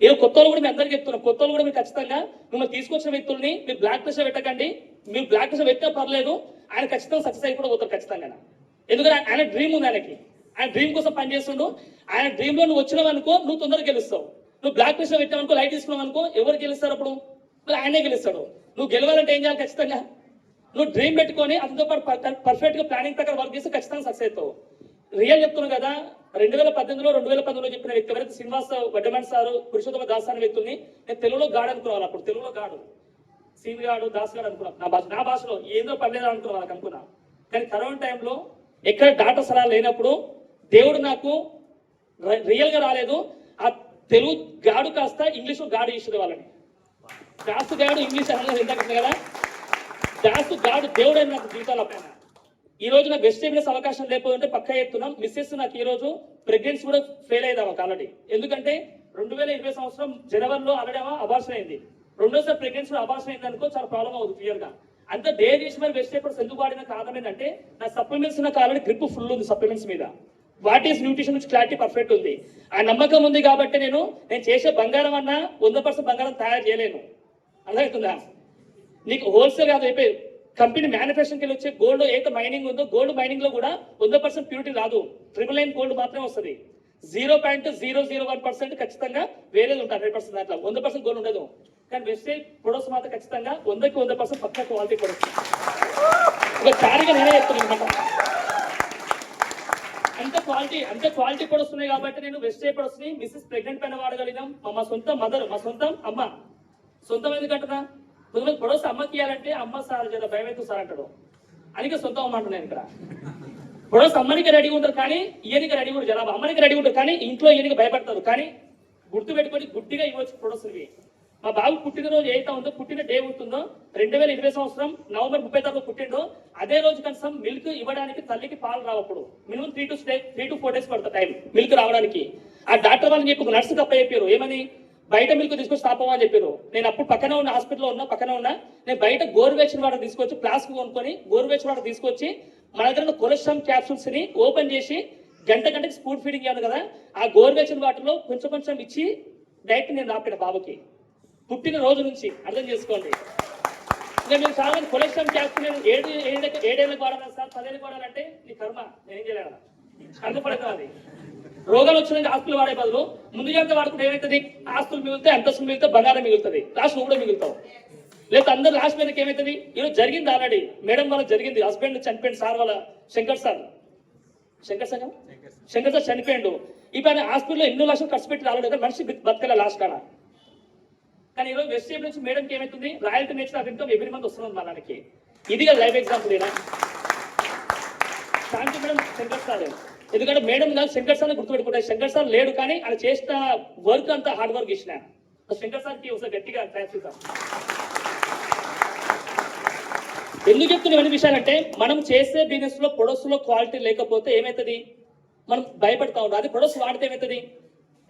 ఏదో కొత్త వాళ్ళు కూడా మీ అందరికీ చెప్తున్నాం, కొత్త వాళ్ళు కూడా మీరు ఖచ్చితంగా మిమ్మల్ని తీసుకొచ్చిన వ్యక్తుల్ని మీరు బ్లాక్ లిస్ట్ పెట్టకండి. మీరు బ్లాక్ లిస్ట్ పెట్టినా పర్లేదు, ఆయన ఖచ్చితంగా సక్సెస్ అయిపోయి పోతారు ఖచ్చితంగా. ఎందుకంటే ఆయన డ్రీమ్ ఉంది, ఆయన డ్రీమ్ కోసం పనిచేస్తుండు. ఆయన డ్రీమ్ లో నువ్వు వచ్చినావు అనుకో, నువ్వు తొందరగా గెలుస్తావు. నువ్వు బ్లాక్ లిస్ట్ పెట్టావు అనుకో, లైట్ తీసుకున్నావు అనుకో, ఎవరు గెలుస్తారు అప్పుడు? మరి ఆయనే గెలుస్తాడు. నువ్వు గెలవాలంటే ఏం చేయాలి? ఖచ్చితంగా నువ్వు డ్రీమ్ పెట్టుకొని అతనితో పాటు పర్ఫెక్ట్ గా ప్లానింగ్ ప్రకారం వర్క్ చేస్తే ఖచ్చితంగా సక్సెస్ అవుతావు. రియల్ చెప్తున్నావు కదా, 2018లో చెప్పిన వ్యక్తి ఎవరైతే శ్రీనివాస్ వడ్డమంటి సారు, పురుషోత్తమ దాస్ అనే వ్యక్తుల్ని నేను తెలుగులో గాడు అనుకున్నాను. అప్పుడు తెలుగులో గాడు, సీన్ గాడు, దాస్ గాడు అనుకున్నాను. నా భాషలో ఏదో పర్లేదు అనుకున్నాను వాళ్ళకి అనుకున్నా. కానీ కరోనా టైంలో ఎక్కడ డాటా సలహా లేనప్పుడు దేవుడు నాకు రియల్ గా రాలేదు. ఆ తెలుగు గాడు కాస్త ఇంగ్లీష్ గాడు చేసేది వాళ్ళని. దాసు గాడు ఇంగ్లీష్ అనేది ఇందాక కదా, దాసు గాడు దేవుడు అని నాకు జీవితాల పైన. ఈ రోజు నాకు బెస్ట్ బిజినెస్ అవకాశం లేకపోతే పక్కా చెప్తున్నాం. మిస్సెస్ నాకు ఈ రోజు ప్రెగ్నెన్సీ కూడా ఫెయిల్ అయ్యేది ఒక ఆల్రెడీ. ఎందుకంటే 2020 సంవత్సరం జనవరిలో ఆల్రెడీ అబార్షన్ అయింది. రెండోసారి ప్రెగ్నెన్సీ అబార్షన్ అయింది అనుకో, చాలా ప్రాబ్లం అవుతుంది క్లియర్ గా. అంత డే చేసి మరి వెజిటేబుల్స్ ఎందుకు వాడిన కారణం ఏంటంటే నా సప్లిమెంట్స్ నాకు ఆల్రెడీ గ్రిప్ ఫుల్ ఉంది సప్లిమెంట్స్ మీద. వాట్ ఈస్ న్యూట్రిషన్ నుంచి క్లారిటీ పర్ఫెక్ట్ ఉంది. ఆ నమ్మకం ఉంది కాబట్టి నేను చేసే బంగారం అన్నా 100% బంగారం తయారు చేయలేను. అర్థమవుతుందా? నీకు హోల్సేల్ కాదు అయిపోయి కంపెనీ మ్యానుఫ్యాక్చరింగ్కి వెళ్ళి వచ్చే గోల్డ్ ఏదైతే మైనింగ్ ఉందో, గోల్డ్ మైనింగ్ లో కూడా 100% ప్యూరిటీ రాదు. 999 గోల్డ్ మాత్రమే వస్తుంది. 0.001% ఖచ్చితంగా వేరేది ఉంటుంది. 100% దాంట్లో 100% గోల్డ్ ఉండదు. కానీ వెస్టేజ్ ప్రొడక్ట్స్ మాత్రం ఖచ్చితంగా 100కి 100% పక్కా క్వాలిటీ ప్రొడక్ట్స్. ఒక చారిగా నేనే చెప్తున్నాను. అంత క్వాలిటీ ప్రొడక్ట్స్ ఉన్నాయి కాబట్టి నేను వెస్టేజ్ ప్రొడక్ట్స్ ని మిస్సెస్ ప్రెగ్నెంట్ పైన వాడగలిగాం. మా సొంత మదర్, మా సొంత అమ్మ, సొంతం ఎందుకంటున్నా, కొంతమంది ప్రొడక్ట్స్ అమ్మకి ఇవ్వాలంటే అమ్మ సార్ జర భయమైతే సార్ అంటాడు. అందుకే సొంతం అమ్మ అంటున్నాను ఇక్కడ. ప్రొడక్ట్స్ అమ్మనికి రెడీగా ఉంటారు కానీ ఈయనకి రెడీ కూడా జనాభా అమ్మనికి రెడీ ఉంటారు కానీ ఇంట్లో ఈయనకి భయపడతారు. కానీ గుర్తు పెట్టుకొని గుడ్డిగా ఇవ్వచ్చు ప్రొడక్ట్స్ ఇవి. మా బాబు పుట్టినరోజు ఏదైతే ఉందో, పుట్టిన డే ఉంటుందో 2020 సంవత్సరం నవంబర్ 30 పుట్టిండో, అదే రోజు కనీసం మిల్క్ ఇవ్వడానికి తల్లికి పాలు రావప్పుడు మినిమం 3 to 4 days పడుతుంది టైం మిల్క్ రావడానికి. ఆ డాక్టర్ వాళ్ళని చెప్పి ఒక నర్సు తప్ప చెప్పారు, ఏమని బయట మిల్క్ తీసుకొచ్చి తాపమని చెప్పారు. నేను అప్పుడు పక్కనే ఉన్న హాస్పిటల్లో ఉన్నా నేను బయట గోరువెచ్చని వాటర్ తీసుకొచ్చి ప్లాస్క్ కొనుక్కొని గోరువెచ్చని వాటర్ తీసుకొచ్చి మన దగ్గర కొలెస్ట్రాల్ క్యాప్సూల్స్ ని ఓపెన్ చేసి గంటకి స్పూన్ ఫీడింగ్ ఇవ్వాలి కదా, ఆ గోరువెచ్చని వాటర్ లో కొంచెం ఇచ్చి డైట్ నేను రాపిన బాబుకి పుట్టిన రోజు నుంచి. అర్థం చేసుకోండి. ఇంకా మీరు చాలా మంది కొలెస్ట్రాల్ క్యాప్సూల్ నేను 7 ఏళ్ళకి వాడాలి సార్, 10 ఏళ్ళకి వాడాలంటే నీ కర్మ, నేనేం చేయలేను. అర్థపడతాం. అది రోగాలు వచ్చిన ఆస్తులు వాడే బదులు ముందు జాగ్రత్త వాడుకుంటే ఏమవుతుంది, ఆస్తులు మిగులుతాయి, అంతస్తులు మిగులుతాయి, బంగారం మిగులుతుంది, లాస్ట్ నువ్వు కూడా మిగులుతావు. లేకపోతే అందరు లాస్ట్ మీదకి ఏమవుతుంది? ఈరోజు జరిగింది ఆల్రెడీ, మేడం వాళ్ళకి జరిగింది, హస్బెండ్ చనిపోయింది, సార్ వాళ్ళ శంకర్ సార్ చనిపోయిండు. ఇప్పుడు ఆయన హాస్పిటల్లో ఎన్నో లక్షలు ఖర్చు పెట్టి రాలేదు, మనిషి బతకలే లాస్ట్ కాడ. కానీ ఈరోజు వెస్టేబుల్ నుంచి మేడంకి ఏమవుతుంది? Royalty nature of income every month వస్తుంది మనకి. ఇది లైవ్ ఎగ్జాంపుల్ ఏనా? శాంతి మేడం శంకర్ సార్, ఎందుకంటే మేడం కాదు శంకర్ సార్ గుర్తుపెట్టుకుంటారు. శంకర్ సార్ లేడు కానీ ఆయన చేసిన వర్క్ అంతా హార్డ్ వర్క్ ఇచ్చిన శంకర్ సార్కి ఒకసారి గట్టిగా థ్యాంక్స్ ఇద్దాం. ఎందుకు చెప్తున్న ఇవన్నీ విషయాలంటే, మనం చేసే బిజినెస్ లో ప్రొడక్ట్స్ లో క్వాలిటీ లేకపోతే ఏమవుతుంది? మనం భయపడతా ఉంటాం. అది ప్రొడక్ట్స్ వాడితే ఏమవుతుంది?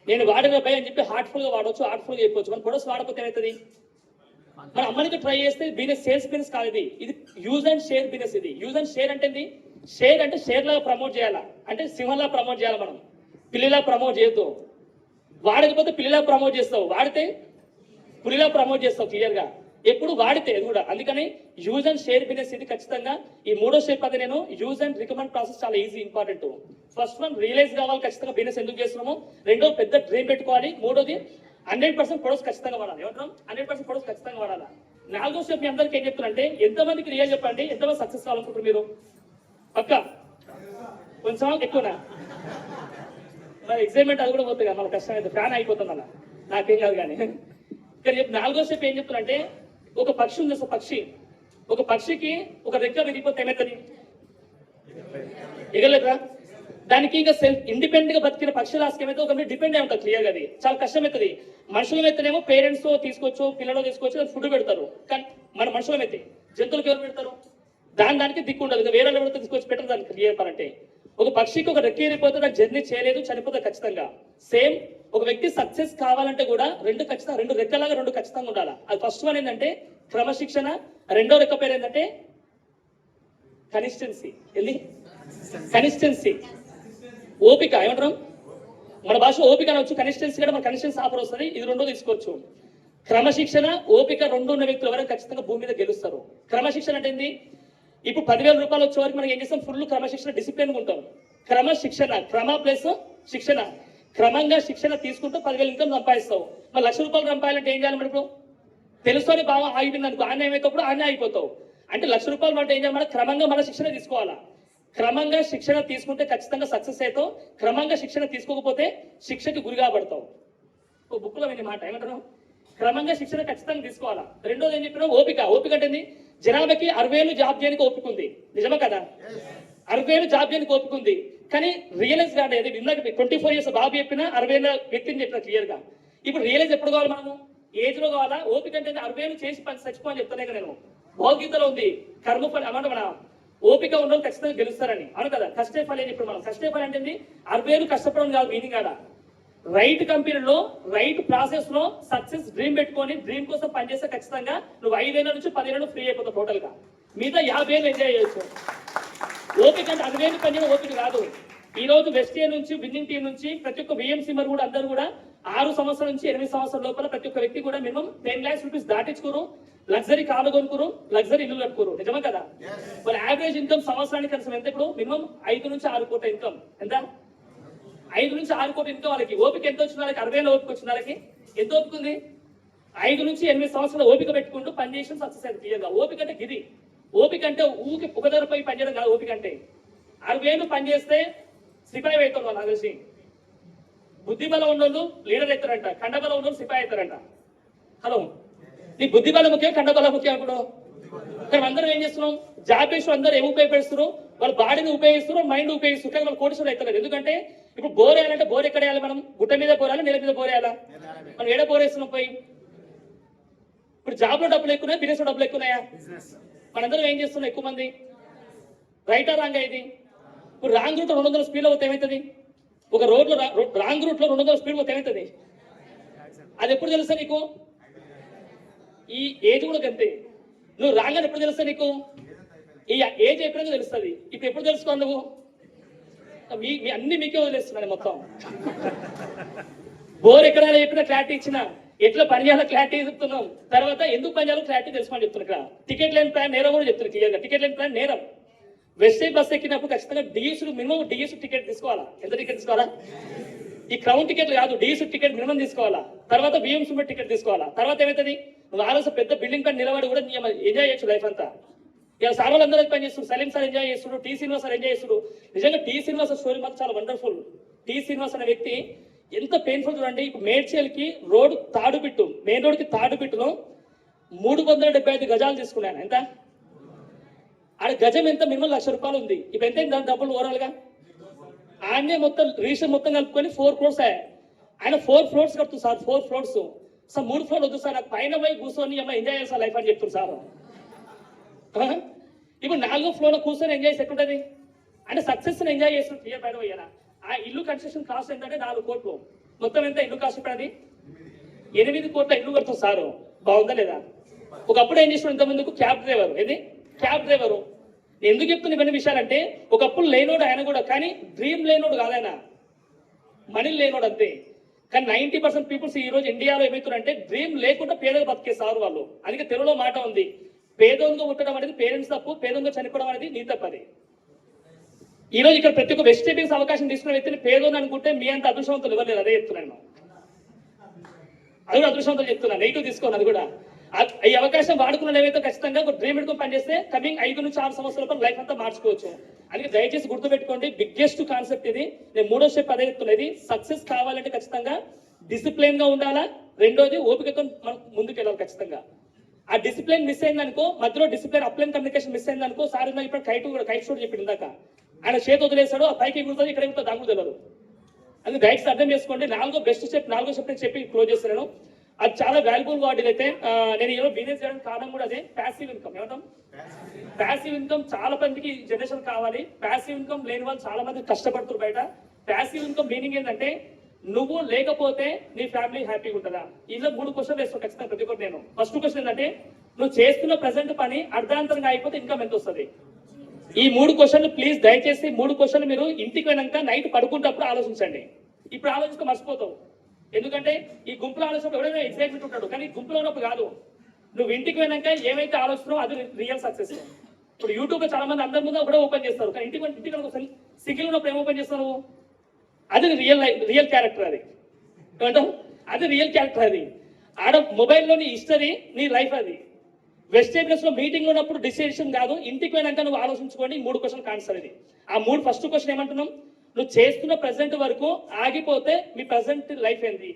నేను వాడిన భయం అని చెప్పి హార్ట్ఫుల్ గా వాడవచ్చు, హార్ట్ఫుల్ గా చెప్పవచ్చు. మన ప్రొడక్ట్స్ వాడకపోతే ఏమవుతుంది? మనం అమ్మనికి ట్రై చేస్తే బిజినెస్ సేల్స్ బిజినెస్ కాదు ఇది, ఇది యూజ్ అండ్ షేర్ బిజినెస్. ఇది యూజ్ అండ్ షేర్ అంటే షేర్ అంటే షేర్ లాగా ప్రమోట్ చేయాలా, అంటే సింహంలా ప్రమోట్ చేయాలి. మనం పిల్లిలా ప్రమోట్ చేయొద్దు. వాడకపోతే పిల్లిలా ప్రమోట్ చేస్తావు, వాడితే పులిలా ప్రమోట్ చేస్తావు క్లియర్ గా. ఎప్పుడు వాడితే అది కూడా. అందుకని యూజ్ అండ్ షేర్ బిజినెస్ ఇది ఖచ్చితంగా. ఈ మూడో స్టెప్ అది నేను యూజ్ అండ్ రికమెండ్ ప్రాసెస్ చాలా easy, important. First one realise కావాలి ఖచ్చితంగా బిజినెస్ ఎందుకు చేస్తున్నాము. రెండో పెద్ద డ్రీమ్ పెట్టుకోవాలి. మూడోది 100% ప్రొడక్ట్స్ ఖచ్చితంగా వాడాలి. ఏమంటాం? 100% ప్రొడక్ట్స్ ఖచ్చితంగా వాడాలి. నాలుగో స్టెప్ మీ అందరికీ ఏం చెప్తున్నారంటే, ఎంతమందికి రియల్ చెప్పండి, ఎంతమంది సక్సెస్ కావాలనుకుంటారు మీరు? పక్క కొంచెం ఎక్కువనా? మరి ఎగ్జైట్మెంట్ అది కూడా పోతుంది కదా, మన కష్టం అయితే ఫ్యాన్ అయిపోతుంది అన్న, నాకేం కాదు. కానీ ఇక్కడ నాలుగో స్టెప్ ఏం చెప్తున్నా, ఒక పక్షి ఉంది. పక్షి, ఒక పక్షికి ఒక రెక్క విరిగిపోతే ఏమవుతుంది? ఎగలేదురా. దానికి ఇంకా సెల్ఫ్ ఇండిపెండెంట్ గా బతికిన పక్షి లాస్ట్ ఏమైతే ఒక మీద డిపెండ్ అయి ఉంటుంది క్లియర్ గా. అది చాలా కష్టం అవుతుంది. మనుషుల అయితేనేమో పేరెంట్స్ తీసుకోవచ్చు, పిల్లలు తీసుకోవచ్చు, ఫుడ్ పెడతారు. కానీ మన మనుషుల అయితే జంతువులకు ఎవరు పెడతారు? దానికి దిక్కు ఉండదు, వేరే ఎవరితో తీసుకొచ్చి పెట్టరు దానికి క్లియర్ పనంటే. ఒక పక్షికి ఒక రెక్క ఏరిపోతే దానికి జర్నీ చేయలేదు, చనిపోతే ఖచ్చితంగా. సేమ్ ఒక వ్యక్తి సక్సెస్ కావాలంటే కూడా రెండు రెక్కలాగా రెండు ఖచ్చితంగా ఉండాలి. అది ఫస్ట్ వన్ ఏంటంటే క్రమశిక్షణ, రెండో రెక్క పేరు ఏంటంటే కన్సిస్టెన్సీ. కన్సిస్టెన్సీ, ఓపిక. ఏమంటారు మన భాష? ఓపిక అనవచ్చు. కన్సిస్టెన్సీ కూడా మన కన్సిస్టెన్సీ ఆఫర్ వస్తుంది. ఇది రెండో తీసుకోవచ్చు. క్రమశిక్షణ, ఓపిక రెండు ఉన్న వ్యక్తులు ఎవరైనా ఖచ్చితంగా భూమి మీద గెలుస్తారు. క్రమశిక్షణ అంటే ఏంది? ఇప్పుడు 10,000 రూపాయలు వచ్చే వరకు మనం ఏం చేస్తాం? ఫుల్ క్రమశిక్షణ, డిసిప్లిన్ ఉంటాం. క్రమశిక్షణ, క్రమ ప్లస్ శిక్షణ. క్రమంగా శిక్షణ తీసుకుంటూ 10,000 ఇన్కమ్ సంపాదిస్తావు. మరి 1,00,000 రూపాయలు సంపాదించాలంటే ఏం చేయాలి? మరి ఇప్పుడు తెలుసుకొని బాగా ఆగిపోయింది అనుకో, ఆనే అయిపోయినప్పుడు ఆనే అయిపోతావు. అంటే 1,00,000 రూపాయలు అంటే ఏం చేయాలి? మన క్రమంగా మన శిక్షణ తీసుకోవాలా. క్రమంగా శిక్షణ తీసుకుంటే ఖచ్చితంగా సక్సెస్ అవుతావు. క్రమంగా శిక్షణ తీసుకోకపోతే శిక్షకి గురి కాబడతావు. ఓ బుక్లో విని మాట ఏమంటారు? క్రమంగా శిక్షణ ఖచ్చితంగా తీసుకోవాలా. రెండోది ఏం చెప్పినా, ఓపిక. ఓపిక అంటే జనాభాకి 60,000 జాబ్ చేయడానికి ఓపిక ఉంది, నిజమా కదా? 60,000 జాబ్ చేయడానికి ఓపిక ఉంది. కానీ రియలైజ్ కాదు. అది ఇందాక 24 years బాబు చెప్పిన 60,000 వ్యక్తిని చెప్పిన క్లియర్ గా. ఇప్పుడు రియలైజ్ ఎప్పుడు కావాలి? మనము ఏజ్ లో కావాలా? ఓపిక అంటే 60,000 చేసి చచ్చిపోని చెప్తానే కదా నేను. భగవద్గీతలో ఉంది కర్మఫలం అన్నమాట. మన ఓపిక ఉండడం ఖచ్చితంగా గెలుస్తారని, అవును కదా? కష్టే ఫలం. ఇప్పుడు మనం కష్టే ఫలం అంటే 60,000 కష్టపడడం కాదు, మీనింగ్ కాదా? రైట్ కంపెనీలో రైట్ ప్రాసెస్ లో సక్సెస్ డ్రీమ్ పెట్టుకొని డ్రీమ్ కోసం పనిచేస్తే ఖచ్చితంగా నువ్వు 5,000 నుంచి 10,000 ఫ్రీ అయిపోతావు టోటల్ గా. మిగతా 50,000 ఎంజాయ్ చేయొచ్చు. ఓపిక అంటే 60,000 పని చేయడం ఓపిక కాదు. ఈ రోజు వెస్ట్ ఏ నుంచి విన్నింగ్ టీం నుంచి ప్రతి ఒక్క విఎంసీ మరి కూడా అందరూ కూడా 6 సంవత్సరాల నుంచి 8 సంవత్సరాల లోపల ప్రతి ఒక్క వ్యక్తి కూడా మినిమం 10 lakhs రూపీస్ దాటించుకోరు, లగ్జరీ కార్లు కొనుక్కురు, లగ్జరీ ఇల్లు కట్టుకోరు, నిజమే కదా? మరి యావరేజ్ ఇన్కమ్ సంవత్సరానికి కనీసం ఎంత? ఇప్పుడు మినిమం 5 నుంచి 6 కోట్ల ఇన్కమ్. ఎంత? 5 నుంచి 6 కోట్ల ఇన్కమ్. వాళ్ళకి ఓపిక ఎంత వచ్చిన వాళ్ళకి? 60,000 ఓపిక వచ్చిన వాళ్ళకి ఎంత ఓపిక ఉంది? 5 నుంచి 8 సంవత్సరాల ఓపిక పెట్టుకుంటూ పనిచేసిన సక్సెస్ అయింది క్లియర్గా. ఓపిక అంటే గిది. ఓపిక అంటే ఊకి ఒకదరపై పనిచేయడం కాదు. ఓపిక అంటే 60,000 పనిచేస్తే సిపాయి అవుతారు వాళ్ళు. తెలిసి బుద్ధి బలం ఉన్నోళ్ళు లీడర్ అవుతారంట, కండబలం ఉన్నోళ్ళు సిపాయి అవుతారంట. హలో, నీ బుద్ధి బలం ముఖ్యం, కండబలం ముఖ్యం. ఇప్పుడు ఇక్కడ అందరం ఏం చేస్తున్నాం? జాబ్ చేసి అందరూ ఏమి ఉపయోగపడుతున్నారు? వాళ్ళ బాడీని ఉపయోగిస్తున్నారు, మైండ్ ఉపయోగిస్తున్నారు. కానీ వాళ్ళు కోటీశ్వరులు అవుతారు. ఎందుకంటే ఇప్పుడు బోర్ వేయాలంటే బోర్ ఎక్కడ వేయాలి? మనం గుట్ట మీద బోరాలా, నేల మీద బోర్ వేయాలా? మనం ఏడ బోర్ వేస్తున్నాం పోయి? ఇప్పుడు జాబ్ లో డబ్బులు ఎక్కున్నాయా, బిజినెస్ లో డబ్బులు ఎక్కున్నాయా? మనందరం ఏం చేస్తున్నాం? ఎక్కువ మంది రైటా రాంగ్ అయింది. ఇప్పుడు రాంగ్ రూట్ లో 200 స్పీడ్ పోతే ఏమవుతుంది? ఒక రోడ్ లో రాంగ్ రూట్ లో 200 స్పీడ్ పోతే ఏమవుతుంది? అది ఎప్పుడు తెలుస్తా నీకు? ఈ ఏజ్ కూడా అంతే. నువ్వు రాంగ్ అని ఎప్పుడు తెలుస్తా నీకు? ఈ ఏజ్ ఎప్పుడైనా తెలుస్తుంది. ఇప్పుడు ఎప్పుడు తెలుసుకోవాలి నువ్వు? మీ అన్ని మీకే వదిలేస్తున్నాను మొత్తం. బోర్ ఎక్కడ చెప్పినా క్లారిటీ ఇచ్చిన, ఎట్లా పని చేయాలో క్లారిటీ చెప్తున్నాం. తర్వాత ఎందుకు పని చేయాలో క్లారిటీ తెలుసుకోమని చెప్తున్నా. ఇక్కడ టికెట్ లేని ప్లాన్ నేరం కూడా చెప్తున్నా క్లియర్గా. టికెట్ లేని ప్లాన్ నేరం. వెస్ట్ సైడ్ బస్ ఎక్కినప్పుడు ఖచ్చితంగా డిఎస్ మినిమం డిఎస్ టికెట్ తీసుకోవాలా? ఎంత టికెట్ తీసుకోవాలా? ఈ క్రౌన్ టికెట్లు కాదు, డీసీ టికెట్ మినిమం తీసుకోవాలా, తర్వాత బిఎంసీ టికెట్ తీసుకోవాలా. తర్వాత ఏమవుతుంది, నువ్వు ఆలోచన పెద్ద బిల్డింగ్ పైన నిలబడి కూడా ఎంజాయ్ చేయొచ్చు లైఫ్ అంతా. ఇలా సార్ వాళ్ళందరూ పని చేస్తున్నారు, సలీం సార్ ఎంజాయ్ చేస్తుడు, టీ శ్రీనివాస్ సార్ ఎంజాయ్ చేస్తుడు. నిజంగా టీ శ్రీనివాస్ స్టోరీ మాత్రం చాలా వండర్ఫుల్. టీ శ్రీనివాస్ అనే వ్యక్తి ఎంత పెయిన్ఫుల్ చూడండి. ఇప్పుడు మేడ్చల్కి రోడ్ తాడుపిట్టు, మెయిన్ రోడ్కి తాడుపిట్టులో 375 గజాలు తీసుకున్నాను. ఎంత ఆడ గజం ఎంత, మినిమం ₹1,00,000 ఉంది. ఇప్పుడు ఎంత దాని డబ్బులు ఓవరాల్ గా ఆయనే మొత్తం రిజిస్టర్ మొత్తం కలుపుకొని 4 crores ఆయన 4 floors కడుతుంది సార్. 4 floors సార్, 3 floors వద్దు సార్, నాకు పైన పోయి కూర్చొని అమ్మ ఎంజాయ్ చేస్తా లైఫ్ అని చెప్తుంది సార్. ఇప్పుడు 4వ floor కూర్చొని ఎంజాయ్ చేసి ఎట్లుంటది అంటే సక్సెస్ ఎంజాయ్ చేస్తున్న క్లియర్ పైన పోయారా. ఆ ఇల్లు కన్స్ట్రక్షన్ కాస్ట్ ఏంటంటే 4 కోట్లు. మొత్తం ఎంత ఇల్లు కాస్ట్ ఇప్పుడు అది 8 కోట్ల ఇల్లు కడుతుంది సార్. బాగుందా లేదా? ఒకప్పుడు ఏం చేసిన ఇంతమందికి క్యాబ్ డ్రైవర్, ఏది క్యాబ్ డ్రైవరు. ఎందుకు చెప్తున్నా ఇవన్నీ విషయాలంటే ఒకప్పుడు లేనోడు ఆయన కూడా, కానీ డ్రీమ్ లేనోడు కాదు ఆయన, మనీ లేనోడు అంతే. కానీ 90% పీపుల్స్ ఈ రోజు ఇండియాలో ఏమవుతున్నారంటే డ్రీమ్ లేకుండా పేదగా బతికేస్తారు వాళ్ళు. అందుకే తెలుగులో మాట ఉంది, పేదోంగా ఉండడం అనేది పేరెంట్స్ తప్పు, పేదోంగా చనిపోవడం అనేది నీ తప్పది. ఈ రోజు ఇక్కడ ప్రతి ఒక్క వెజిటేబుల్స్ అవకాశం తీసుకున్న వ్యక్తిని పేదోని అనుకుంటే మీ అంత అదృష్టవంతులు ఇవ్వలేదు. అదే చెప్తున్నాను, అది కూడా అదృష్టవంతులు చెప్తున్నాను, నెగిటివ్ తీసుకోను. అది కూడా ఈ అవకాశం వాడుకున్న ఏవైతే ఖచ్చితంగా ఒక డ్రీమ్ పెట్టుకుని పనిచేస్తే కమింగ్ 5 నుంచి 6 సంవత్సరాల లైఫ్ అంతా మార్చుకోవచ్చు. అందుకే దయచేసి గుర్తుపెట్టుకోండి, బిగ్గెస్ట్ కాన్సెప్ట్ ఇది. నేను 3వ స్టెప్ అదే చెప్తున్నది. సక్సెస్ కావాలంటే ఖచ్చితంగా డిసిప్లిన్ గా ఉండాలా. రెండోది ఓపికతో మనం ముందుకు వెళ్ళాలి ఖచ్చితంగా. ఆ డిసిప్లిన్ మిస్ అయిందనుకో, మధ్యలో డిసిప్లిన్ అప్లైన్ కమ్యూనికేషన్ మిస్ అయిందనుకో, సార్ ఇందాక ఇప్పుడు కైట్ షూట్ చెప్పింది ఇందాక, ఆయన చేతి వదిలేశాడు, ఆ పైకి ఎగురుతుంది, ఇక్కడ ఎగురుతుంది, దాంగు తెలియదు. అది దయచేసి అర్థం చేసుకోండి. 4వ బెస్ట్ స్టెప్, 4వ స్టెప్ చెప్పి క్లోజ్ చేస్తున్నాను. అది చాలా వాల్యుబుల్ వర్డ్. ఇదైతే నేను ఈరోజు బిజినెస్ చేయడానికి కారణం కూడా అదే, ప్యాసివ్ ఇన్కమ్. ఏమంటాం? ప్యాసివ్ ఇన్కమ్ చాలా మందికి జనరేషన్ కావాలి. ప్యాసివ్ ఇన్కమ్ లేని వాళ్ళు చాలా మంది కష్టపడుతున్నారు బయట. ప్యాసివ్ ఇన్కమ్ మీనింగ్ ఏంటంటే నువ్వు లేకపోతే నీ ఫ్యామిలీ హ్యాపీగా ఉంటుందా? ఇందులో 3 క్వశ్చన్లు వేస్తాను ఖచ్చితంగా ప్రతి ఒక్కటి. నేను ఫస్ట్ క్వశ్చన్ ఏంటంటే నువ్వు చేస్తున్న ప్రెసెంట్ పని అర్ధాంతరంగా అయిపోతే ఇన్కమ్ ఎంత వస్తుంది? ఈ 3 క్వశ్చన్లు ప్లీజ్ దయచేసి 3 క్వశ్చన్లు మీరు ఇంటికి పోయినాక నైట్ పడుకుంటప్పుడు ఆలోచించండి. ఇప్పుడు ఆలోచిస్తే మర్చిపోతావు. ఎందుకంటే ఈ గుంపులో ఆలోచన ఎవరైనా ఎక్సైట్మెంట్ ఉంటాడు, కానీ గుంపులో ఉన్నప్పుడు కాదు. నువ్వు ఇంటికి పోయినాక ఏమైతే ఆలోచనో అది రియల్ సక్సెస్. ఇప్పుడు యూట్యూబ్ లో చాలా మంది అందరి ముందు కూడా ఓపెన్ చేస్తారు, కానీ ఇంటికి సింగిల్ ఉన్నప్పుడు ఏం ఓపెన్ చేస్తావు? అది రియల్ క్యారెక్టర్. అది ఏమంటావు? అది రియల్ క్యారెక్టర్. అది ఆడ మొబైల్లోని హిస్టరీ, నీ లైఫ్. అది వెజిటేబుల్స్ లో మీటింగ్ లో ఉన్నప్పుడు డిసిషన్ కాదు, ఇంటికి పోయినాక నువ్వు ఆలోచించుకోండి. 3 క్వశ్చన్ ఆన్సర్ ఇది. ఆ 3 ఫస్ట్ క్వశ్చన్ ఏమంటున్నాం, నువ్వు చేస్తున్న ప్రెసెంట్ వరకు ఆగిపోతే మీ ప్రెసెంట్ లైఫ్ ఏంది?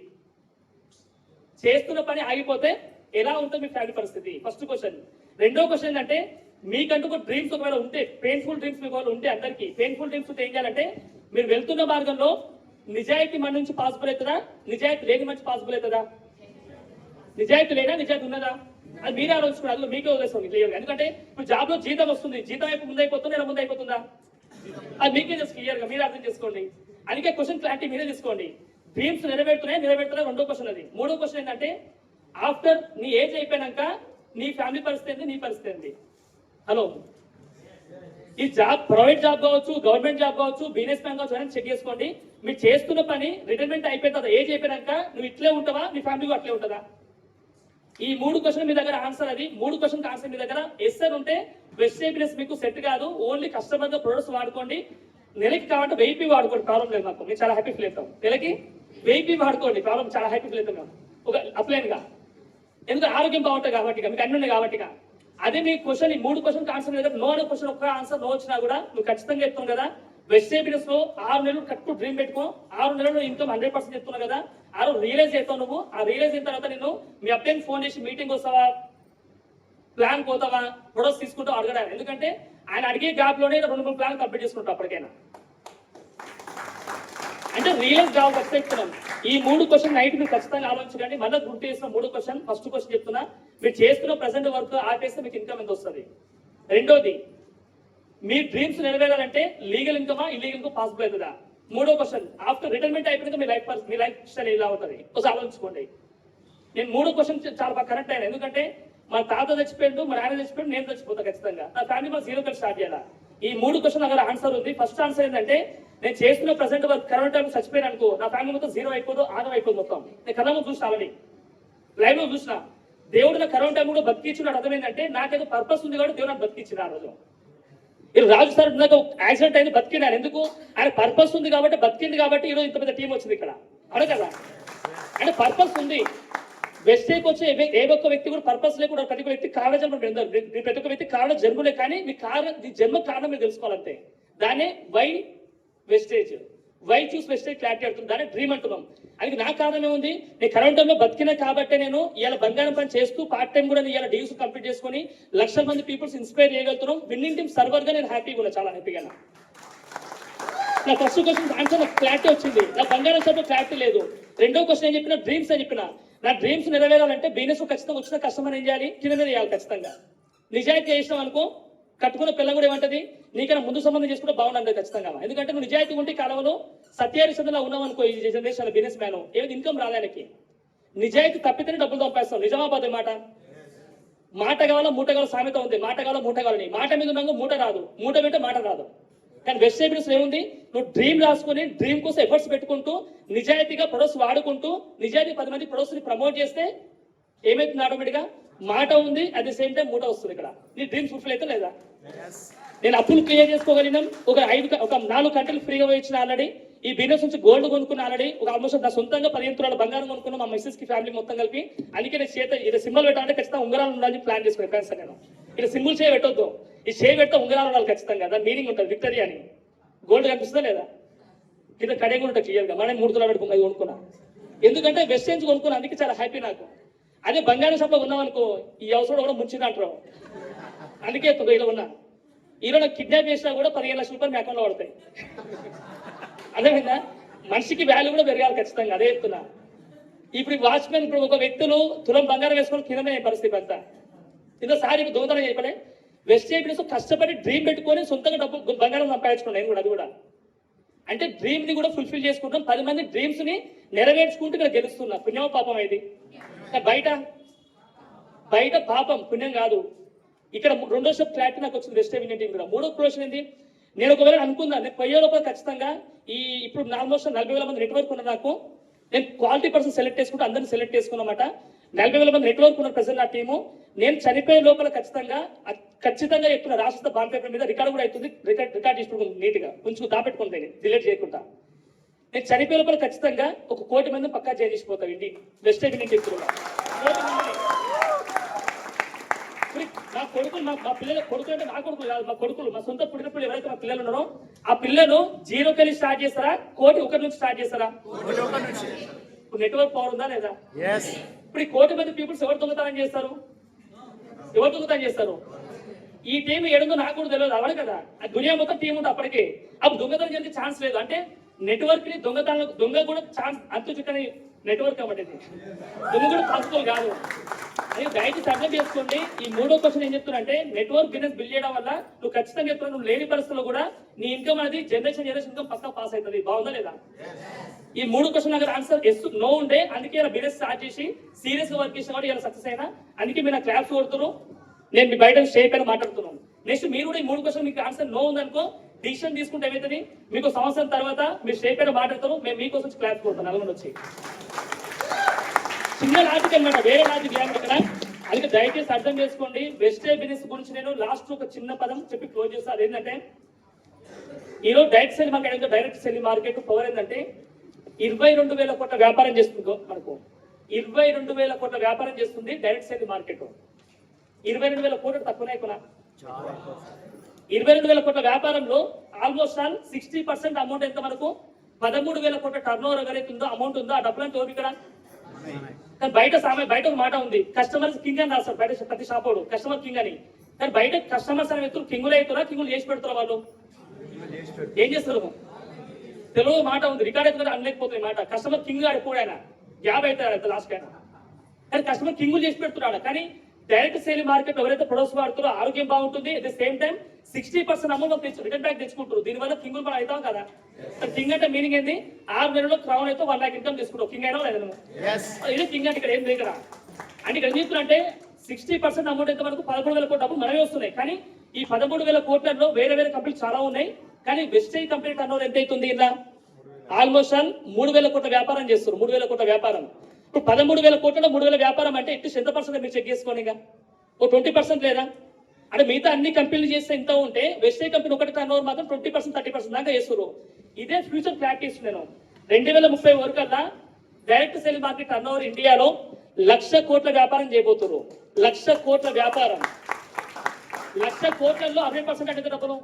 చేస్తున్న పని ఆగిపోతే ఎలా ఉంటుంది మీ ఫ్యామిలీ పరిస్థితి? First question. రెండో క్వశ్చన్ ఏంటంటే మీకంటూ డ్రీమ్స్ ఒకవేళ ఉంటే, పెయిన్ఫుల్ డ్రీమ్స్ మీకు ఉంటే, అందరికీ పెయిన్ఫుల్ డ్రీమ్స్ ఉంటే ఏం చేయాలంటే మీరు వెళ్తున్న మార్గంలో నిజాయితీ మన నుంచి పాసిబుల్ అవుతుందా, నిజాయితీ లేని మంచి పాసిబుల్ అవుతుందా? నిజాయితీ లేదా, నిజాయితీ ఉన్నదా? అది మీరే ఆలోచించుకున్నారు. అందులో మీకే వదిలేస్తుంది క్లియర్గా. ఎందుకంటే ఇప్పుడు జాబ్ లో జీతం వస్తుంది, జీతం వైపు ముందైపోతుందా లేదా ముందైపోతుందా? అది మీకే తెలుసు క్లియర్గా, మీరు అర్థం చేసుకోండి. అందుకే క్వశ్చన్ క్లారిటీ మీరే తీసుకోండి. డ్రీమ్స్ నెరవేరుతున్నాయి. రెండో క్వశ్చన్ అది. 3వ క్వశ్చన్ ఏంటంటే ఆఫ్టర్ నీ ఏజ్ అయిపోయినాక నీ ఫ్యామిలీ పరిస్థితి ఏంటి, నీ పరిస్థితి ఏంటి? హలో, ఈ జాబ్ ప్రైవేట్ జాబ్ కావచ్చు, గవర్నమెంట్ జాబ్ కావచ్చు, బిజినెస్ మ్యాన్ కావచ్చు అని చెక్ చేసుకోండి. మీరు చేస్తున్న పని రిటైర్మెంట్ అయిపోతుంది, ఏజ్ అయిపోయినాక నువ్వు ఇట్లే ఉంటావా, నీ ఫ్యామిలీ అట్లే ఉంటుందా? ఈ 3 క్వశ్చన్ మీ దగ్గర ఆన్సర్. అది 3 క్వశ్చన్ ఆన్సర్ మీ దగ్గర ఎస్ఆర్ ఉంటే వెజిటేబుల్స్ మీకు సెట్ కాదు. ఓన్లీ కస్టమర్ గా ప్రొడక్ట్స్ వాడుకోండి. నెలకి కాబట్టి వెయిపీ వాడుకోండి, ప్రాబ్లం లేదు. నాకు మేము చాలా హ్యాపీ ఫీల్ అవుతాం. నెలకి వెయిపీ వాడుకోండి, ప్రాబ్లం చాలా హ్యాపీ ఫీల్ అవుతాం. ఒక అప్లైన్ గా, ఎందుకంటే ఆరోగ్యం బాగుంటుంది కాబట్టి, మీకు అన్ని ఉన్నాయి కాబట్టి. అదే మీ క్వశ్చన్, ఈ 3 క్వశ్చన్ ఆన్సర్ దగ్గర నో అనే క్వశ్చన్ ఒక్క ఆన్సర్ నో వచ్చినా కూడా నువ్వు ఖచ్చితంగా చెప్తున్నావు కదా. వెజిటేబుల్స్ లో 6 నెలలు కట్టు డ్రీమ్ పెట్టుకో. 6 నెలలు ఇన్కమ్ 100% చెప్తున్నావు కదా. ఆ రోజు రియలైజ్ అవుతావు నువ్వు. ఆ రియలైజ్ అయిన తర్వాత నేను మీ అప్లైన్ ఫోన్ చేసి మీటింగ్ వస్తావా, ప్లాన్ పోతావా, ప్రొడక్ట్స్ తీసుకుంటావు అడగడానికి. ఎందుకంటే ఆయన అడిగే గ్యాప్ లోనే 2-3 ప్లాన్ కంప్లీట్ చేసుకుంటావు అప్పటికైనా. అంటే రియల్ జాబ్ చెప్తున్నాం. ఈ 3 క్వశ్చన్ నైట్ మీరు ఖచ్చితంగా ఆలోచించండి. మళ్ళీ గుర్తు చేసిన 3 క్వశ్చన్. ఫస్ట్ క్వశ్చన్ చెప్తున్నా, మీరు చేస్తున్న ప్రెసెంట్ వర్క్ ఆపేస్తే మీకు ఇన్కమ్ ఎంత వస్తుంది? రెండోది, మీ డ్రీమ్స్ నెరవేరాలంటే లీగల్ ఇన్కమా, ఇల్లీగల్ ఇన్కమ్ పాసిబుల్ అవుతుందా? 3వ క్వశ్చన్, ఆఫ్టర్ రిటైర్మెంట్ అయిపోయినాక మీ లైఫ్ స్టైల్ ఎలా అవుతుంది? ఒకసారి ఆలోచించుకోండి. నేను 3వ క్వశ్చన్ చాలా బాగా కరెక్ట్ అయ్యాను. ఎందుకంటే మా తాత చచ్చిపోయాడు, మా నాన్న చచ్చిపోయాడు, నేను చచ్చిపోతా ఖచ్చితంగా. నా ఫ్యామిలీ మా 0 స్టార్ట్ చేయాలా? ఈ 3 క్వశ్చన్ అక్కడ ఆన్సర్ ఉంది. ఫస్ట్ ఆన్సర్ ఏంటంటే నేను చేస్తున్న ప్రెసెంట్ వర్క్ కరోనా టైం చచ్చిపోయాను అనుకో, నా ఫ్యామిలీ మొత్తం 0 అయిపోదు, ఆగం అయిపోదు మొత్తం. నేను కళ్ళలో చూసిన ఆల్రెడీ లైవ్ లో చూసిన. దేవుడు నా కరోనా టైం కూడా బతికించున్నాడు. అర్థమైందంటే నాకేదో పర్పస్ ఉంది కాబట్టి దేవుడు నాకు బతికించిన. ఆ రోజు ఈరోజు రాజు సార్ నాకు యాక్సిడెంట్ అయింది, బతికిండు. ఆయన ఎందుకు? ఆయన పర్పస్ ఉంది కాబట్టి, బతికింది కాబట్టి ఈరోజు ఇంత పెద్ద టీం వచ్చింది ఇక్కడ, అవును కదా? అంటే పర్పస్ ఉంది. వెస్టేకి వచ్చే ఏ ఒక్క వ్యక్తి కూడా పర్పస్ లేకుండా ప్రతి ఒక్క వ్యక్తి కారణ జన్మ, ప్రతి ఒక్క వ్యక్తి కారణ జన్మలే, కానీ మీ జన్మ కారణం మీరు తెలుసుకోవాలంటే. దాన్ని why wastage, why choose wastage clarity అవుతుంది, దాన్ని డ్రీమ్ అంటున్నాం. అది నా కారణం ఏముంది, నేను కరోనా టైంలో బతికినా కాబట్టి నేను ఇవాళ బంగారం పని చేస్తూ పార్ట్ టైం కూడా ఇవాళ డీల్స్ కంప్లీట్ చేసుకొని లక్షల మంది పీపుల్స్ ఇన్స్పైర్ చేయగలుగుతున్నాం. విన్నింగ్ టీమ్ సర్వర్ గా నేను హ్యాపీగా ఉన్నా, చాలా హ్యాపీగా. నా ఫస్ట్ క్వశ్చన్ ఆన్సర్ నాకు క్లారిటీ వచ్చింది, నా బంగారం షాప్ క్లారిటీ లేదు. రెండో క్వశ్చన్ ఏం చెప్పిన, డ్రీమ్స్ అని చెప్పిన. నా డ్రీమ్స్ నెరవేరాలంటే బిజినెస్ ఖచ్చితంగా వచ్చిన కస్టమర్ ఏం చేయాలి, కింద మీద చేయాలి ఖచ్చితంగా. నిజాయితీ చేసినాం అనుకో, కట్టుకున్న పిల్ల కూడా ఏమంటది, నీకైనా ముందు సంబంధం చేసుకుంటే బాగుండదు ఖచ్చితంగా. ఎందుకంటే నువ్వు నిజాయితీ ఉంటే కాలంలో సత్యారిసంలో ఉన్నావు అనుకో, ఈ జనరేషన్ బిజినెస్ మ్యాన్ ఏది ఇన్కమ్ రాదానికి. నిజాయితీ తప్పితేనే డబ్బులు సంపాదిస్తాం. నిజమాబాద్ మాట, మాట కావాలా మూట కావాలా సామెత ఉంది. మాట కావాలా మూట కావాలని, మాట మీద ఉన్నాక మూట రాదు, మూట పెట్టే మాట రాదు. కానీ వెస్ట్ బిజినెస్ ఏముంది, నువ్వు డ్రీమ్ రాసుకుని డ్రీమ్ కోసం ఎఫర్ట్స్ పెట్టుకుంటూ నిజాయితీగా ప్రొడక్ట్స్ వాడుకుంటూ నిజాయితీ 10 మంది ప్రొడక్ట్స్ ని ప్రమోట్ చేస్తే ఏమైతుంది, ఆటోమేటిక్ గా మాట ఉంది, అట్ ది సేమ్ టైం మూట వస్తుంది. ఇక్కడ నీ డ్రీమ్ ఫుల్ఫిల్ అయితే లేదా? నేను అప్పులు క్లియర్ చేసుకోగలిగినాం. ఒక 4 గంటలు ఫ్రీగా ఇచ్చిన ఆల్రెడీ. ఈ బిజినెస్ నుంచి గోల్డ్ కొనుక్కున్న ఆల్రెడీ. ఒక ఆల్మోస్ట్ నా సొంతంగా 15 తులాల బంగారం కొనుక్కున్నాం, మా మిస్సెస్ కి ఫ్యామిలీ మొత్తం కలిపి. అందుకే నేను చేత ఇది సింబల్ పెట్టాలంటే ఖచ్చితంగా ఉంగరాలు ఉండాలని ప్లాన్ చేసుకునే ఫ్రెండ్స్. నేను ఇక్కడ సింబల్ చేయ పెట్టొద్దు, ఈ చేయ పెడితే ఉంగరాలు ఉండాలి ఖచ్చితంగా. దాని మీనింగ్ ఉంటుంది, విక్టరీ అని. గోల్డ్ కనిపిస్తుందా లేదా? కింద కడే కూడా ఉంటుంది క్లియర్గా. మనం 3 తులాలు పెట్టుకున్నా కొనుక్కున్నా, ఎందుకంటే వెస్టేజ్ కొనుక్కున్నా, అందుకే చాలా హ్యాపీ నాకు. అదే బంగారం షాప్ లో ఉన్నాం అనుకో, ఈ అవసరం కూడా ముంచింది అంటారు. అందుకే ఇలా ఉన్నా. ఈరోజు నాకు కిడ్నాప్ చేసినా కూడా 15 లక్షల రూపాయలు మీ అకౌంట్లో పడతాయి. అదేవిధంగా మనిషికి వాల్యూ కూడా పెరగాలి ఖచ్చితంగా, అదే చెప్తున్నా. ఇప్పుడు వాచ్మెన్, ఇప్పుడు ఒక వ్యక్తులు తులం బంగారం వేసుకొని కిందనే పరిస్థితి అంతా. ఇంకోసారి దొంగతనం చెప్పలే. వెస్ట్ ఏపీలో కష్టపడి డ్రీమ్ పెట్టుకొని సొంతంగా డబ్బు బంగారం సంపాదించుకున్నాను నేను కూడా. అది కూడా అంటే డ్రీమ్ ని కూడా ఫుల్ఫిల్ చేసుకుంటాం. 10 మంది డ్రీమ్స్ ని నెరవేర్చుకుంటూ ఇక్కడ గెలుస్తున్నా. పుణ్యం పాపం ఇది. బయట పాపం పుణ్యం కాదు. ఇక్కడ రెండో స్టెప్ క్లారిటీ నాకు వచ్చింది వెస్ట్ ఏపీ టీం కూడా. మూడో క్వశ్చన్ ఏంటి, నేను ఒకవేళ అనుకుందా నేను పోయే లోపల ఖచ్చితంగా ఇప్పుడు ఆల్మోస్ట్ 40,000 మంది నెట్వర్క్ ఉన్న నాకు, నేను క్వాలిటీ పర్సన్ సెలెక్ట్ చేసుకుంటూ అందరిని సెలెక్ట్ చేసుకున్నమాట. 40,000 మంది నెట్వర్క్ ఉన్న ప్రజెంట్ నా టీము. నేను చనిపోయే లోపల ఖచ్చితంగా చెప్తున్న రాష్ట్ర బాండ్ పేపర్ మీద రికార్డు కూడా అవుతుంది. రికార్డ్ చేసుకుంటుంది నీట్ గా, కొంచెం దాపెట్టుకుంటాయి డిలీట్ చేయకుండా. నేను చనిపోయే లోపల ఖచ్చితంగా 1 కోటి మంది పక్కా చేసిపోతావు ఇంటి వెస్ట్ ఏపీ నుంచి చెప్తున్నా. నా కొడుకులు, మా పిల్లల కొడుకు అంటే నా కొడుకులు కాదు, మా కొడుకులు, మా సొంత పుట్టిన పిల్లలు ఎవరైతే మా పిల్లలు ఉన్నారో ఆ పిల్లలు 0 కెళ్ళి స్టార్ట్ చేస్తారా, 1 కోటి నుంచి స్టార్ట్ చేస్తారా? ఇప్పుడు నెట్వర్క్ పవర్ ఉందా లేదా? ఇప్పుడు ఈ 1 కోటి మంది పీపుల్స్ ఎవరు దొంగతనం చేస్తారు? ఎవరు దొంగతనం చేస్తారు? ఈ టీం ఏడుందో నాకు కూడా తెలియదు, అవడు కదా. ఆ దునియా మొత్తం టీం ఉంటుంది అప్పటికే. అప్పుడు దొంగతనం చేసే ఛాన్స్ లేదు. అంటే నెట్వర్క్ ని దొంగ కూడా ఛాన్స్ అంతు చుట్టని నెట్వర్క్ కాబట్టి దొంగ కూడా పాసిబుల్ కాదు. అది దయచేసి అర్థం చేసుకోండి. ఈ మూడో క్వశ్చన్ ఏం చెప్తున్నా, నెట్వర్క్ బిజినెస్ బిల్డ్ చేయడం వల్ల నువ్వు ఖచ్చితంగా చెప్తున్నా, నువ్వు లేని పరిస్థితుల్లో కూడా నీ ఇన్కమ్ అనేది జనరేషన్ ఇన్కమ్ పక్కా పాస్ అవుతుంది. బాగుందా లేదా? ఈ 3 క్వశ్చన్ దగ్గర ఆన్సర్ ఎస్ నో ఉండే. అందుకే ఇలా బిజినెస్ స్టార్ట్ చేసి సీరియస్ గా వర్క్ చేసిన వాడు ఇలా సక్సెస్ అయినా. అందుకే మీరు నా క్లాప్స్ కొడుతున్నారు, నేను మీ బయట షేప్ అయినా మాట్లాడుతున్నాను. నెక్స్ట్ మీరు కూడా ఈ 3 క్వశ్చన్ మీకు ఆన్సర్ నో ఉందనుకో, డిసిషన్ తీసుకుంటే ఏమవుతుంది, మీకు సంవత్సరం తర్వాత మీరు షేప్ అయినా మాట్లాడతారు, మేము మీకోసం క్లాప్స్ కొడతాం. నలుగురు వచ్చి చిన్న లాజిక్ అనమాట, వేరే లాజిక్ లేకుండా ఇక్కడ. అందుకే దయచేసి అర్థం చేసుకోండి. వెస్టే బిజినెస్ గురించి నేను లాస్ట్ ఒక చిన్న పదం చెప్పి క్లోజ్ చేస్తాను. అదేంటంటే ఈరోజు డైరెక్ట్ సెల్ మార్కెట్ పవర్ ఏంటంటే 22,000 కోట్ల వ్యాపారం చేస్తుంది. మనకు 22,000 కోట్ల వ్యాపారం చేస్తుంది డైరెక్ట్ సెల్ మార్కెట్. 22,000 కోట్లు తక్కువనే కొనా? 22,000 కోట్ల వ్యాపారంలో ఆల్మోస్ట్ 60% అమౌంట్ ఎంత మనకు? 13,000 కోట్ల టర్న్ ఓవర్ ఎవరైతే ఉందో అమౌంట్ ఉందో ఆ డబ్బులంతా ఓపి ఇక్కడ. కానీ బయట ఒక మాట ఉంది, కస్టమర్స్ కింగ్ అని రాస్తారు బయట ప్రతి షాపోడు, కస్టమర్ కింగ్ అని. కానీ బయట కస్టమర్స్ అనే వ్యక్తులు కింగులు అవుతారా, కింగులు చేసి పెడతారు. వాళ్ళు ఏం చేస్తారు? తెలుగు మాట ఉంది, రికార్డ్ అయితే అనలేకపోతుంది మాట. కస్టమర్ కింగ్ ఆడిపోడు, ఆయన గ్యాప్ అవుతాడు లాస్ట్ ఆయన. కానీ కస్టమర్ కింగులు చేసి పెడుతున్నాడు. కానీ డైరెక్ట్ సేల్ మార్కెట్ ఎవరైతే ప్రొడక్ట్స్ వాడుతారో ఆరోగ్యం బాగుంటుంది. At the same time 60% amount return back తెచ్చుకుంటారు. దీనివల్ల కింగులు మనం అవుతాం కదా. కింగ్ అంటే మీనింగ్ ఏంది? 6 నెలల్లో క్రౌన్ అయితే 1 లాక్ ఇన్కమ్ తీసుకుంటావు. కింగ్ అయినా లేదా? ఇదే కింగ్ అంటే ఇక్కడ ఏం దగ్గర అంటే ఇక్కడ ఏం చెప్తున్నా, 60% అమౌంట్ అయితే మనకు 13,000 కోట్ల డబ్బులు మనమే వస్తున్నాయి. కానీ ఈ 13,000 కోట్లలో వేరే కంపెనీలు చాలా ఉన్నాయి. కానీ వెస్టేజ్ కంపెనీ టర్న్ ఓవర్ ఎంత అవుతుంది? ఇలా ఆల్మోస్ట్ 3,000 కోట్ల వ్యాపారం చేస్తారు. 3,000 కోట్ల వ్యాపారం. ఇప్పుడు 13,000 కోట్లలో 3,000 వ్యాపారం అంటే ఇటు ఎంత పర్సెంట్ మీరు చెక్ చేసుకోండి. ఇక ఓ 20% లేదా? అంటే మిగతా అన్ని కంపెనీలు చేస్తే ఇంత ఉంటే వెస్టేజ్ కంపెనీ ఒకటి టర్న్ ఓవర్ మాత్రం 20% 30% దాకా చేస్తారు. ఇదే ఫ్యూచర్ ప్రాక్టీస్. నేను 2030 వరకల్లా direct sale market turn over ఇండియాలో 1,00,000 కోట్ల వ్యాపారం చేయబోతున్నారు. 1,00,000 కోట్ల వ్యాపారం. 1,00,000 కోట్లలో 60% అంటే డబ్బులు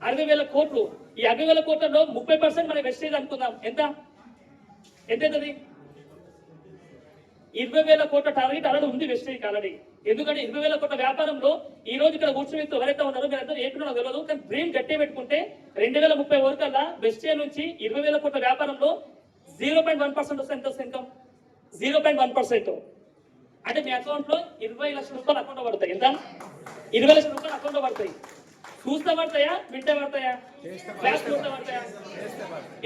60,000 కోట్లు. ఈ 60,000 కోట్లలో 30% మన వెస్టేజ్ అనుకుందాం. ఎంత అవుతుంది? 20,000 కోట్ల టార్గెట్ ఆల్రెడీ ఉంది వెస్టేజ్ ఆల్రెడీ. ఎందుకంటే 20,000 కోట్ల వ్యాపారంలో ఈ రోజు ఇక్కడ కూర్చుని ఎవరైతే ఉన్నారో మీరందరూ ఏపీలో తెలియదు, కానీ డ్రీమ్ గట్టే పెట్టుకుంటే 2030 వరకల్లా వెస్టేజ్ నుంచి 20,000 కోట్ల వ్యాపారంలో 0.1% వస్తే ఎంత వస్తుంది ఇన్కమ్? 0.1%. అంటే మీ అకౌంట్ లో 20 లక్షల రూపాయలు అకౌంట్ లో పడతాయి. ఎంత? 20 లక్షల రూపాయలు అకౌంట్ లో పడతాయి. చూస్తే పడతాయా, వింటే పడతాయా, క్లాస్ చూస్తే పడతాయా?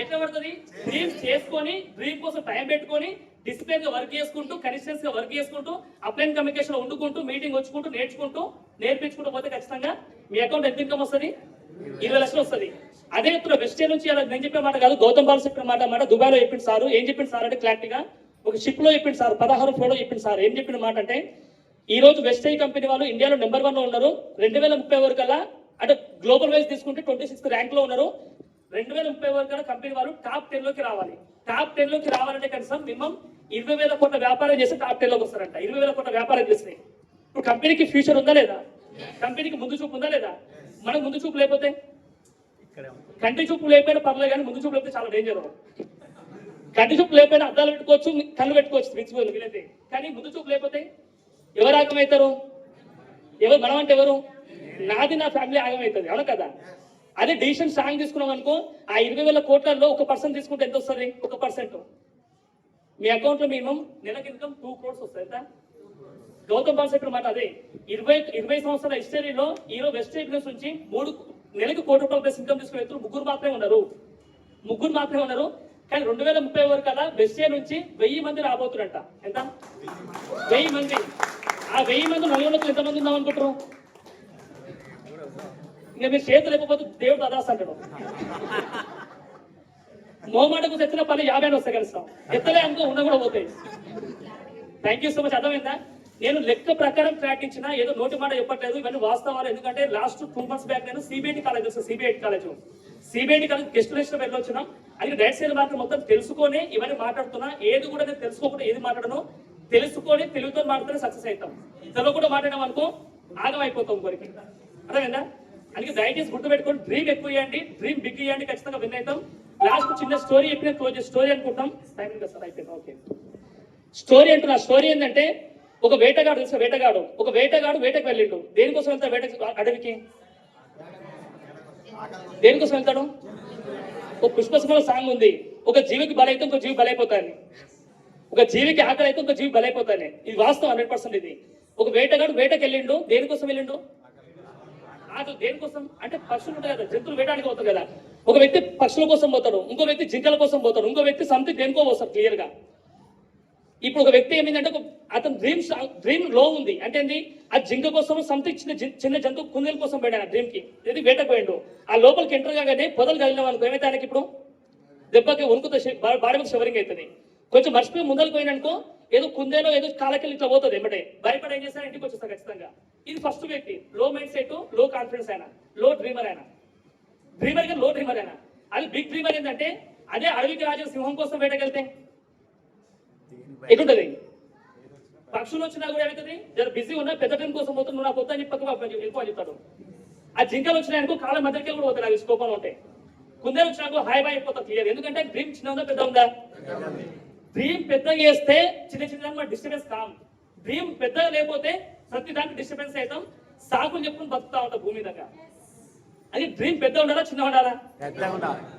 ఎట్లా పడుతుంది? డ్రీమ్ చేసుకొని, డ్రీమ్ కోసం టైం పెట్టుకొని, డిసిప్లిన్ గా వర్క్ చేసుకుంటూ, కన్సిస్టెన్స్ గా వర్క్ చేసుకుంటూ, అప్లైన్ కమ్యూనికేషన్ లో ఉండుకుంటూ, మీటింగ్ వచ్చుకుంటూ, నేర్పించుకుంటూ పోతే ఖచ్చితంగా మీ అకౌంట్ ఎంత ఇన్కమ్ వస్తుంది? 20 లక్షలు వస్తుంది. అదే ఇప్పుడు వెస్టేజ్ నుంచి అలా నేను చెప్పిన మాట కాదు, గౌతమ్ బాల్ చెప్పిన మాట దుబాయ్ లో చెప్పింది సార్. ఏం చెప్పింది సార్ అంటే క్లారిటీగా ఒక షిప్ లో చెప్పింది సార్, 16 ఫ్లోలో చెప్పింది సార్. ఏం చెప్పిన మాట అంటే ఈ రోజు వెస్టేజ్ కంపెనీ వాళ్ళు ఇండియాలో నెంబర్ 1 లో ఉన్నారు. 2030 వరకల్లా అంటే గ్లోబల్ వైజ్ తీసుకుంటే 26th ర్యాంక్ లో ఉన్నారు. 2030 వరకు కంపెనీ వాళ్ళు టాప్ 10 లోకి రావాలి. టాప్ 10 లోకి రావాలంటే కనీసం మినిమం 20,000 కోట్ల వ్యాపారం చేస్తే టాప్ 10 లోకి వస్తారంట. 20,000 కోట్ల వ్యాపారం చేస్తే ఇప్పుడు కంపెనీకి ఫ్యూచర్ ఉందా లేదా? కంపెనీకి ముందు చూపు ఉందా లేదా? మనకు ముందు చూపు లేకపోతే, కంటి చూపు లేకపోయినా పర్లేదు, కానీ ముందు చూపు లేకపోతే చాలా డేంజర్. కంటి చూపు లేకపోయినా అద్దాలు పెట్టుకోవచ్చు, కళ్ళు పెట్టుకోవచ్చు ప్రిన్సిపల్ వీలైతే, కానీ ముందు చూపు లేకపోతే ఎవరు ఆగమవుతారు? ఎవరు? మనం అంటే ఎవరు? నాది నా ఫ్యామిలీ ఆగమవుతుంది. అవును కదా? అదే డిసిషన్ స్ట్రాంగ్ తీసుకున్నాం అనుకో, ఆ 20,000 కోట్లలో 1% తీసుకుంటే ఎంత వస్తుంది? 1%. మీ అకౌంట్ లో మినిమం నెలకి ఇన్కమ్ 2 crores వస్తుంది. ఎంత? గౌతమ్ బాల్ చెప్పిన మాట అదే. 20 సంవత్సరాల హిస్టరీలో ఈరోజు వెస్టేజ్ నుంచి 3 నెలకి ₹1 కోటి ప్లస్ ఇన్కమ్ తీసుకునే వ్యక్తులు ముగ్గురు మాత్రమే ఉన్నారు. కానీ 2030 వరకు అలా వెస్టేజ్ నుంచి 1000 మంది రాబోతున్నట్ట. ఎంత? 1000 మంది. ఆ 1000 మంది నలుగురికి ఎంతమంది ఉందాం అనుకుంటారు? ఇంకా మీరు చేతులు లేకపోతే దేవుడు అదాస్ అంటాడు. మోమాటకు తెచ్చిన పని 50 వస్తాయి కలుస్తాం. ఎత్తలే అనుకో ఉన్న కూడా పోతాయి. Thank you so much. అర్థమైందా? నేను లెక్క ప్రకారం ప్రకటించిన, ఏదో నోటి మాట చెప్పట్లేదు, ఇవన్నీ వాస్తవాలు. ఎందుకంటే లాస్ట్ 2 months బ్యాక్ నేను సిబిఐటి కాలేజ్ గెస్ట్ లెక్చర్ వెళ్ళొచ్చినాం. అది డైరెక్ట్ సేల్ మార్కెట్ మొత్తం తెలుసుకొని ఇవన్నీ మాట్లాడుతున్నా. ఏది కూడా నేను తెలుసుకోకుండా ఏది మాట్లాడను, తెలుసుకొని తెలుగుతో మాట్లాడితే సక్సెస్ అవుతాం. తెలియకుండా మాట్లాడడం అనుకో ఆగం అయిపోతాం కొరికి. అర్థమైందా? అందుకే దయచేసి గుర్తుపెట్టుకొని డ్రీమ్ ఎక్కువ ఇవ్వండి, డ్రీమ్ బిగ్ ఇవ్వండి, ఖచ్చితంగా విన్ అవుతాం. లాస్ట్ చిన్న స్టోరీ చెప్పిన క్లోజ్ స్టోరీ అనుకుంటాం. టైం కదా సార్? అయిపోయింది. ఓకే. స్టోరీ అంటున్నా. స్టోరీ ఏంటంటే ఒక వేటగాడు తెలుసా? ఒక వేటగాడు వేటకు వెళ్ళిండు. దేనికోసం వెళ్తాడు వేటకి? అడవికి దేనికోసం వెళ్తాడు? ఒక పుష్పసిమలో సాంగ్ ఉంది, ఒక జీవికి బలైతే ఇంకో జీవి బలైపోతాను, ఒక జీవికి ఆకలి అయితే ఇంకో జీవి బలైపోతాను. ఇది వాస్తవం 100%. ఇది ఒక వేటగాడు వేటకి వెళ్ళిండు. దేనికోసం వెళ్ళిండు? ఆకలి. దేనికోసం అంటే పక్షులు ఉంటాయి కదా, జంతువులు వేటానికి పోతారు కదా. ఒక వ్యక్తి పక్షుల కోసం పోతాడు, ఇంకో వ్యక్తి జింకల కోసం పోతాడు, ఇంకో వ్యక్తి సంథింగ్ దేనికో పోతాడు క్లియర్ గా. ఇప్పుడు ఒక వ్యక్తి ఏమైందంటే అతను డ్రీమ్ లో ఉంది అంటే ఏంది? ఆ జింక కోసం సంథింగ్ చిన్న జంతువు కుందేల కోసం పోయాడు ఆ డ్రీమ్ కి. ఇది వేటకు పోయిండు. ఆ లోపలికి ఎంటర్ కాగానే పొదలు కలిగిన వాళ్ళకి ఏమైతే ఆయనకి ఇప్పుడు దెబ్బకి వణుకుతో బాడీ మీద షవరింగ్ అవుతుంది. కొంచెం మర్చిపోయి ముందరికి పోయిననుకో ఏదో కుందేలో ఏదో కాలకెళ్ళి ఇట్లా పోతుంది. ఏమంటే భయపడి ఏం చేస్తాను, ఇంటికి వచ్చేస్తారు ఖచ్చితంగా. ఇది ఫస్ట్ వ్యక్తి. లో మైండ్ సెట్, లో కాన్ఫిడెన్స్ అయినా, లో డ్రీమర్ అయినా. అది బిగ్ డ్రీమర్ ఏంటంటే అదే అడవికి రాజు సింహం కోసం వేటకెళ్తే ఎటుంటది? పక్షులు వచ్చినా కూడా ఏమవుతుంది? జర బిజీ ఉన్నా పెద్ద డ్రీమ్ కోసం పోతుంది, నువ్వు నా పొద్దు అని వెళ్ళిపో చెప్తాడు. ఆ జింకలు వచ్చినాయనుకో కాళ్ళ మధ్యకి కూడా పోతాడు అవి కోపంలో ఉంటాయి. కుందేలు వచ్చినాకో హాయ్ బాయ్ అయిపోతా క్లియర్. ఎందుకంటే డ్రీమ్ చిన్న ఉందా పెద్ద ఉందా? డ్రీమ్ పెద్దగా చేస్తే చిన్న మన డిస్టర్బెన్స్ కాం. డ్రీమ్ పెద్దగా లేకపోతే ప్రతి దానికి డిస్టర్బెన్స్ అవుతాం. సాకులు చెప్పుకుని బతుకుతా ఉంటాం భూమి దగ్గర. అది డ్రీమ్ పెద్ద ఉండాలా చిన్న ఉండాలా?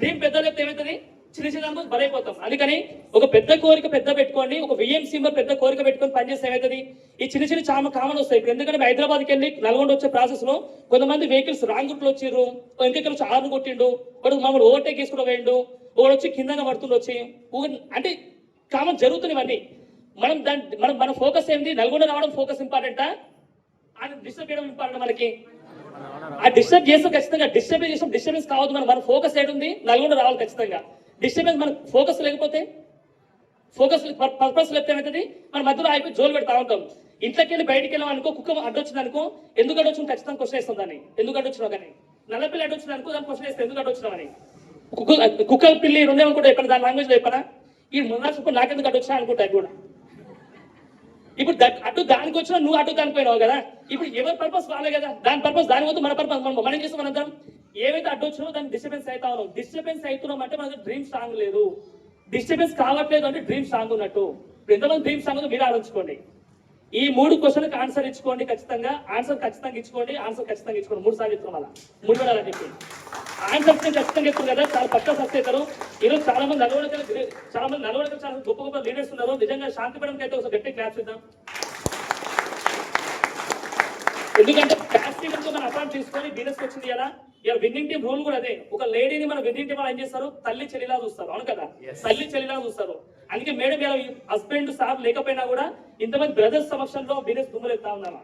డ్రీమ్ పెద్ద లేకపోతే ఏమవుతుంది? చిన్న బలైపోతాం. అందుకని ఒక పెద్ద కోరిక పెద్ద పెట్టుకోండి, ఒక విఎంసీ పెద్ద కోరిక పెట్టుకొని పనిచేస్తే ఏమవుతుంది? ఈ చిన్న చాలా కామన్ వస్తాయి. ఇప్పుడు ఎందుకంటే హైదరాబాద్కి వెళ్ళి నల్గొండ వచ్చే ప్రాసెస్ లో కొంతమంది వెహికల్స్ రాంగ్ రూట్ లో వచ్చిర్రు, ఇంకెక్కడ వచ్చి ఆరు కొట్టిండు, వాడు మమ్మల్ని ఓవర్టేక్ చేసుకుంటూ పోయిండు, ఒకడు వచ్చి కిందగా పడుతుండు వచ్చి, అంటే కామన్ జరుగుతున్నవన్నీ. మన ఫోకస్ ఏంటి? నల్గొండ రావడం ఫోకస్ ఇంపార్టెంటా? ఆయన డిస్టర్బ్ చేయడం ఇంపార్టెంట్ మనకి? ఆ డిస్టర్బ్ చేస్తే ఖచ్చితంగా డిస్టర్బెన్స్ కావద్దు. మన ఫోకస్ ఏడుంది? నల్గొండ రావాలి ఖచ్చితంగా. డిస్టర్బెన్స్ మన ఫోకస్ లేకపోతే, పర్పస్ లేకపోతే ఏమవుతుంది? మన మధ్యలో అయిపోయి జోలు పెడతా ఉంటాం. ఇంట్లోకి వెళ్ళి బయటికి వెళ్ళాం అనుకో, కుక్క అడ్డొచ్చింది అనుకో, ఎందుకు అడ్డొచ్చింది ఖచ్చితంగా క్వశ్చన్ వేస్తాం దాన్ని, ఎందుకు అడ్డొచ్చినావు కానీ. నల్లపిల్లి అడ్డొచ్చింది అనుకో, దాన్ని క్వశ్చన్ వేస్తే ఎందుకు అడ్డొచ్చినామని. కుక్క పిల్లి రెండే అనుకుంటా చెప్పాను, దాని లాంగ్వేజ్ చెప్పానా, ఈ ముందు చెప్పు నాకెందుకు అడ్డొచ్చినా అనుకుంటా కూడా. ఇప్పుడు అటు దానికి వచ్చినా నువ్వు అటు దానికి పోయినావు కదా, ఇప్పుడు ఎవరి పర్పస్ వాళ్ళే కదా, దాని పర్పస్ దాని వద్దు, మన పర్పస్ మనం ఏం చేస్తాం మనందరం. ఏవైతే అడ్డొచ్చినావో దానికి డిస్టర్బెన్స్ అవుతా ఉన్నాం. డిస్టర్బెన్స్ అవుతున్నాం అంటే మనకు డ్రీమ్ స్ట్రాంగ్ లేదు, డిస్టర్బెన్స్ కావట్లేదు అంటే డ్రీమ్ స్ట్రాంగ్ ఉన్నట్టు. ఇప్పుడు ఎంతమంది డ్రీమ్ స్ట్రాంగ్ మీరు ఆలోచించుకోండి. ఈ 3 క్వశ్చన్కి ఆన్సర్ ఇచ్చుకోండి, ఖచ్చితంగా ఆన్సర్ ఖచ్చితంగా ఇచ్చుకోండి, ఆన్సర్ ఖచ్చితంగా ఇచ్చుకోండి. 3 సార్లు చెప్తాం అలా 3 వేళ చెప్పి ఆన్సర్స్ ఖచ్చితంగా చెప్తారు కదా, చాలా పక్క సక్సెస్ అవుతారు. ఈరోజు చాలా మంది నలవడకలు చాలా గొప్ప గొప్ప లీడర్స్ ఉన్నారు. నిజంగా శాంతిపడంకి అయితే ఒక గట్టి క్లాస్ ఇద్దాం. ఎందుకంటే ప్యాసివ్ మనం అపాయింట్ తీసుకొని బిజినెస్ వచ్చింది కదా. ఇలా విన్నింగ్ టీం రూల్ కూడా అదే, ఒక లేడీని మన విన్నింగ్ టీం వాళ్ళు ఏం చేస్తారు, తల్లి చెల్లిలా చూస్తారు, అవును కదా, తల్లి చెల్లిలా చూస్తారు. అందుకే మేడం ఇలా హస్బెండ్ సార్ లేకపోయినా కూడా ఇంతమంది బ్రదర్స్ సమక్షంలో బిజినెస్ దుమ్ములు ఎత్తా ఉన్నామా.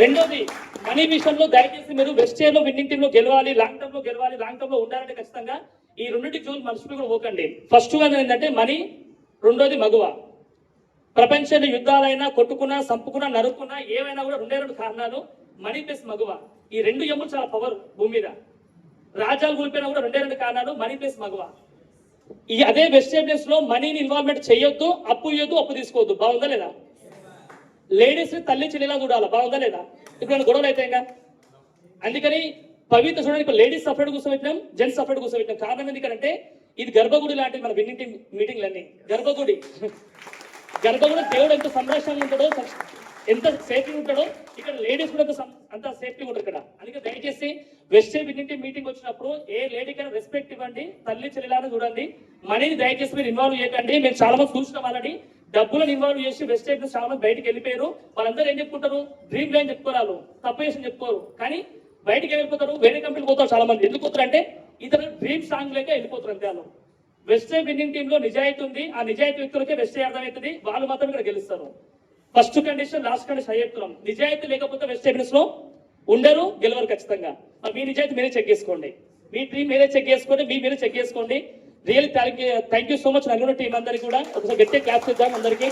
రెండోది, మనీ విషయంలో దయచేసి మీరు వెస్ట్ లో విన్నింగ్ టీమ్ లో గెలవాలి, లాంగ్ టర్మ్ లో గెలవాలి, లాంగ్ టర్మ్ లో ఉండాలంటే ఖచ్చితంగా ఈ 2 జోలు మనుషులు కూడా పోకండి. ఫస్ట్ వన్ ఏంటంటే మనీ, రెండోది మగువ. ప్రపంచంలో యుద్ధాలైనా, కొట్టుకున్నా, సంపుకున్నా, నరుక్కున్నా, ఏవైనా కూడా 2 కారణాలు, మనీ ప్లస్ మగువ. ఈ 2 ఎములు చాలా పవర్ భూమి మీద. రాజ్యాలు కూలిపోయినా కూడా 2 కారణాలు, మనీ ప్లస్ మగువ. ఈ అదే వెజిటేబుల్స్ లో మనీని ఇన్వాల్వ్మెంట్ చేయొద్దు, అప్పు ఇవ్వద్దు, అప్పు తీసుకోవద్దు. బాగుందా లేదా? లేడీస్ తల్లి చెల్లిలా చూడాలా, బాగుందా లేదా? ఇప్పుడు గొడవలు అయితే ఇంకా అందుకని పవిత్ర చూడండి, ఇప్పుడు లేడీస్ సపరేట్ కూర్చోబెట్టినాం, జెంట్స్ సపరేట్ కూర్చోబెట్టినాం. కారణం ఎందుకంటే ఇది గర్భగుడి లాంటిది. మన విన్నింగ్ టీం మీటింగ్లన్నీ గర్భగుడి. దేవుడు ఎంత సంరక్షణగా ఉంటాడో, ఎంత సేఫ్టీ ఉంటాడో, ఇక్కడ లేడీస్ కూడా అంత సేఫ్టీ ఉంటారు ఇక్కడ. అందుకే దయచేసి వెస్ట్ విన్నింగ్ టీం మీటింగ్ వచ్చినప్పుడు ఏ లేడీకైనా రెస్పెక్ట్ ఇవ్వండి, తల్లి చెల్లిలాగా చూడండి. మనీని దయచేసి మీరు ఇన్వాల్వ్ చేయకండి. మేము చాలా మంది చూసినాం వాళ్ళని, డబ్బులను ఇన్వాల్వ్ చేసి వెస్ట్ చాలా మంది బయటకు వెళ్ళిపోయారు. వాళ్ళందరూ ఏం చెప్పుకుంటారు, డ్రీమ్ లైన్ చెప్పుకోరాలు, తప్పు చేసి చెప్పుకోరు. కానీ బయటకి వెళ్ళిపోతారు, వేరే కంపెనీకి పోతారు. చాలా మంది ఎందుకు పోతారు అంటే ఇతర డ్రీమ్ సాంగ్ లేక వెళ్ళిపోతారు అంతే. వాళ్ళు వెస్ట్ విన్నింగ్ టీమ్ లో నిజాయితీ ఉంది, ఆ నిజాయితీ వ్యక్తులకే వెస్ట్ అర్థమవుతుంది, వాళ్ళు మాత్రం ఇక్కడ గెలుస్తారు. ఫస్ట్ కండిషన్, లాస్ట్ కండిషన్ చెప్తున్నాం. నిజాయితీ లేకపోతే వెస్ట్ లో ఉండరు, గెలవరు ఖచ్చితంగా. మీ నిజాయితీ మీరే చెక్ చేసుకోండి, మీ టీం మీరే చెక్ చేసుకోండి, మీరే చెక్ చేసుకోండి. Real thank you so much నలుగురు టీం అందరికీ కూడా ఒకసారి గట్టిగా క్లాప్స్ ఇద్దాం అందరికీ.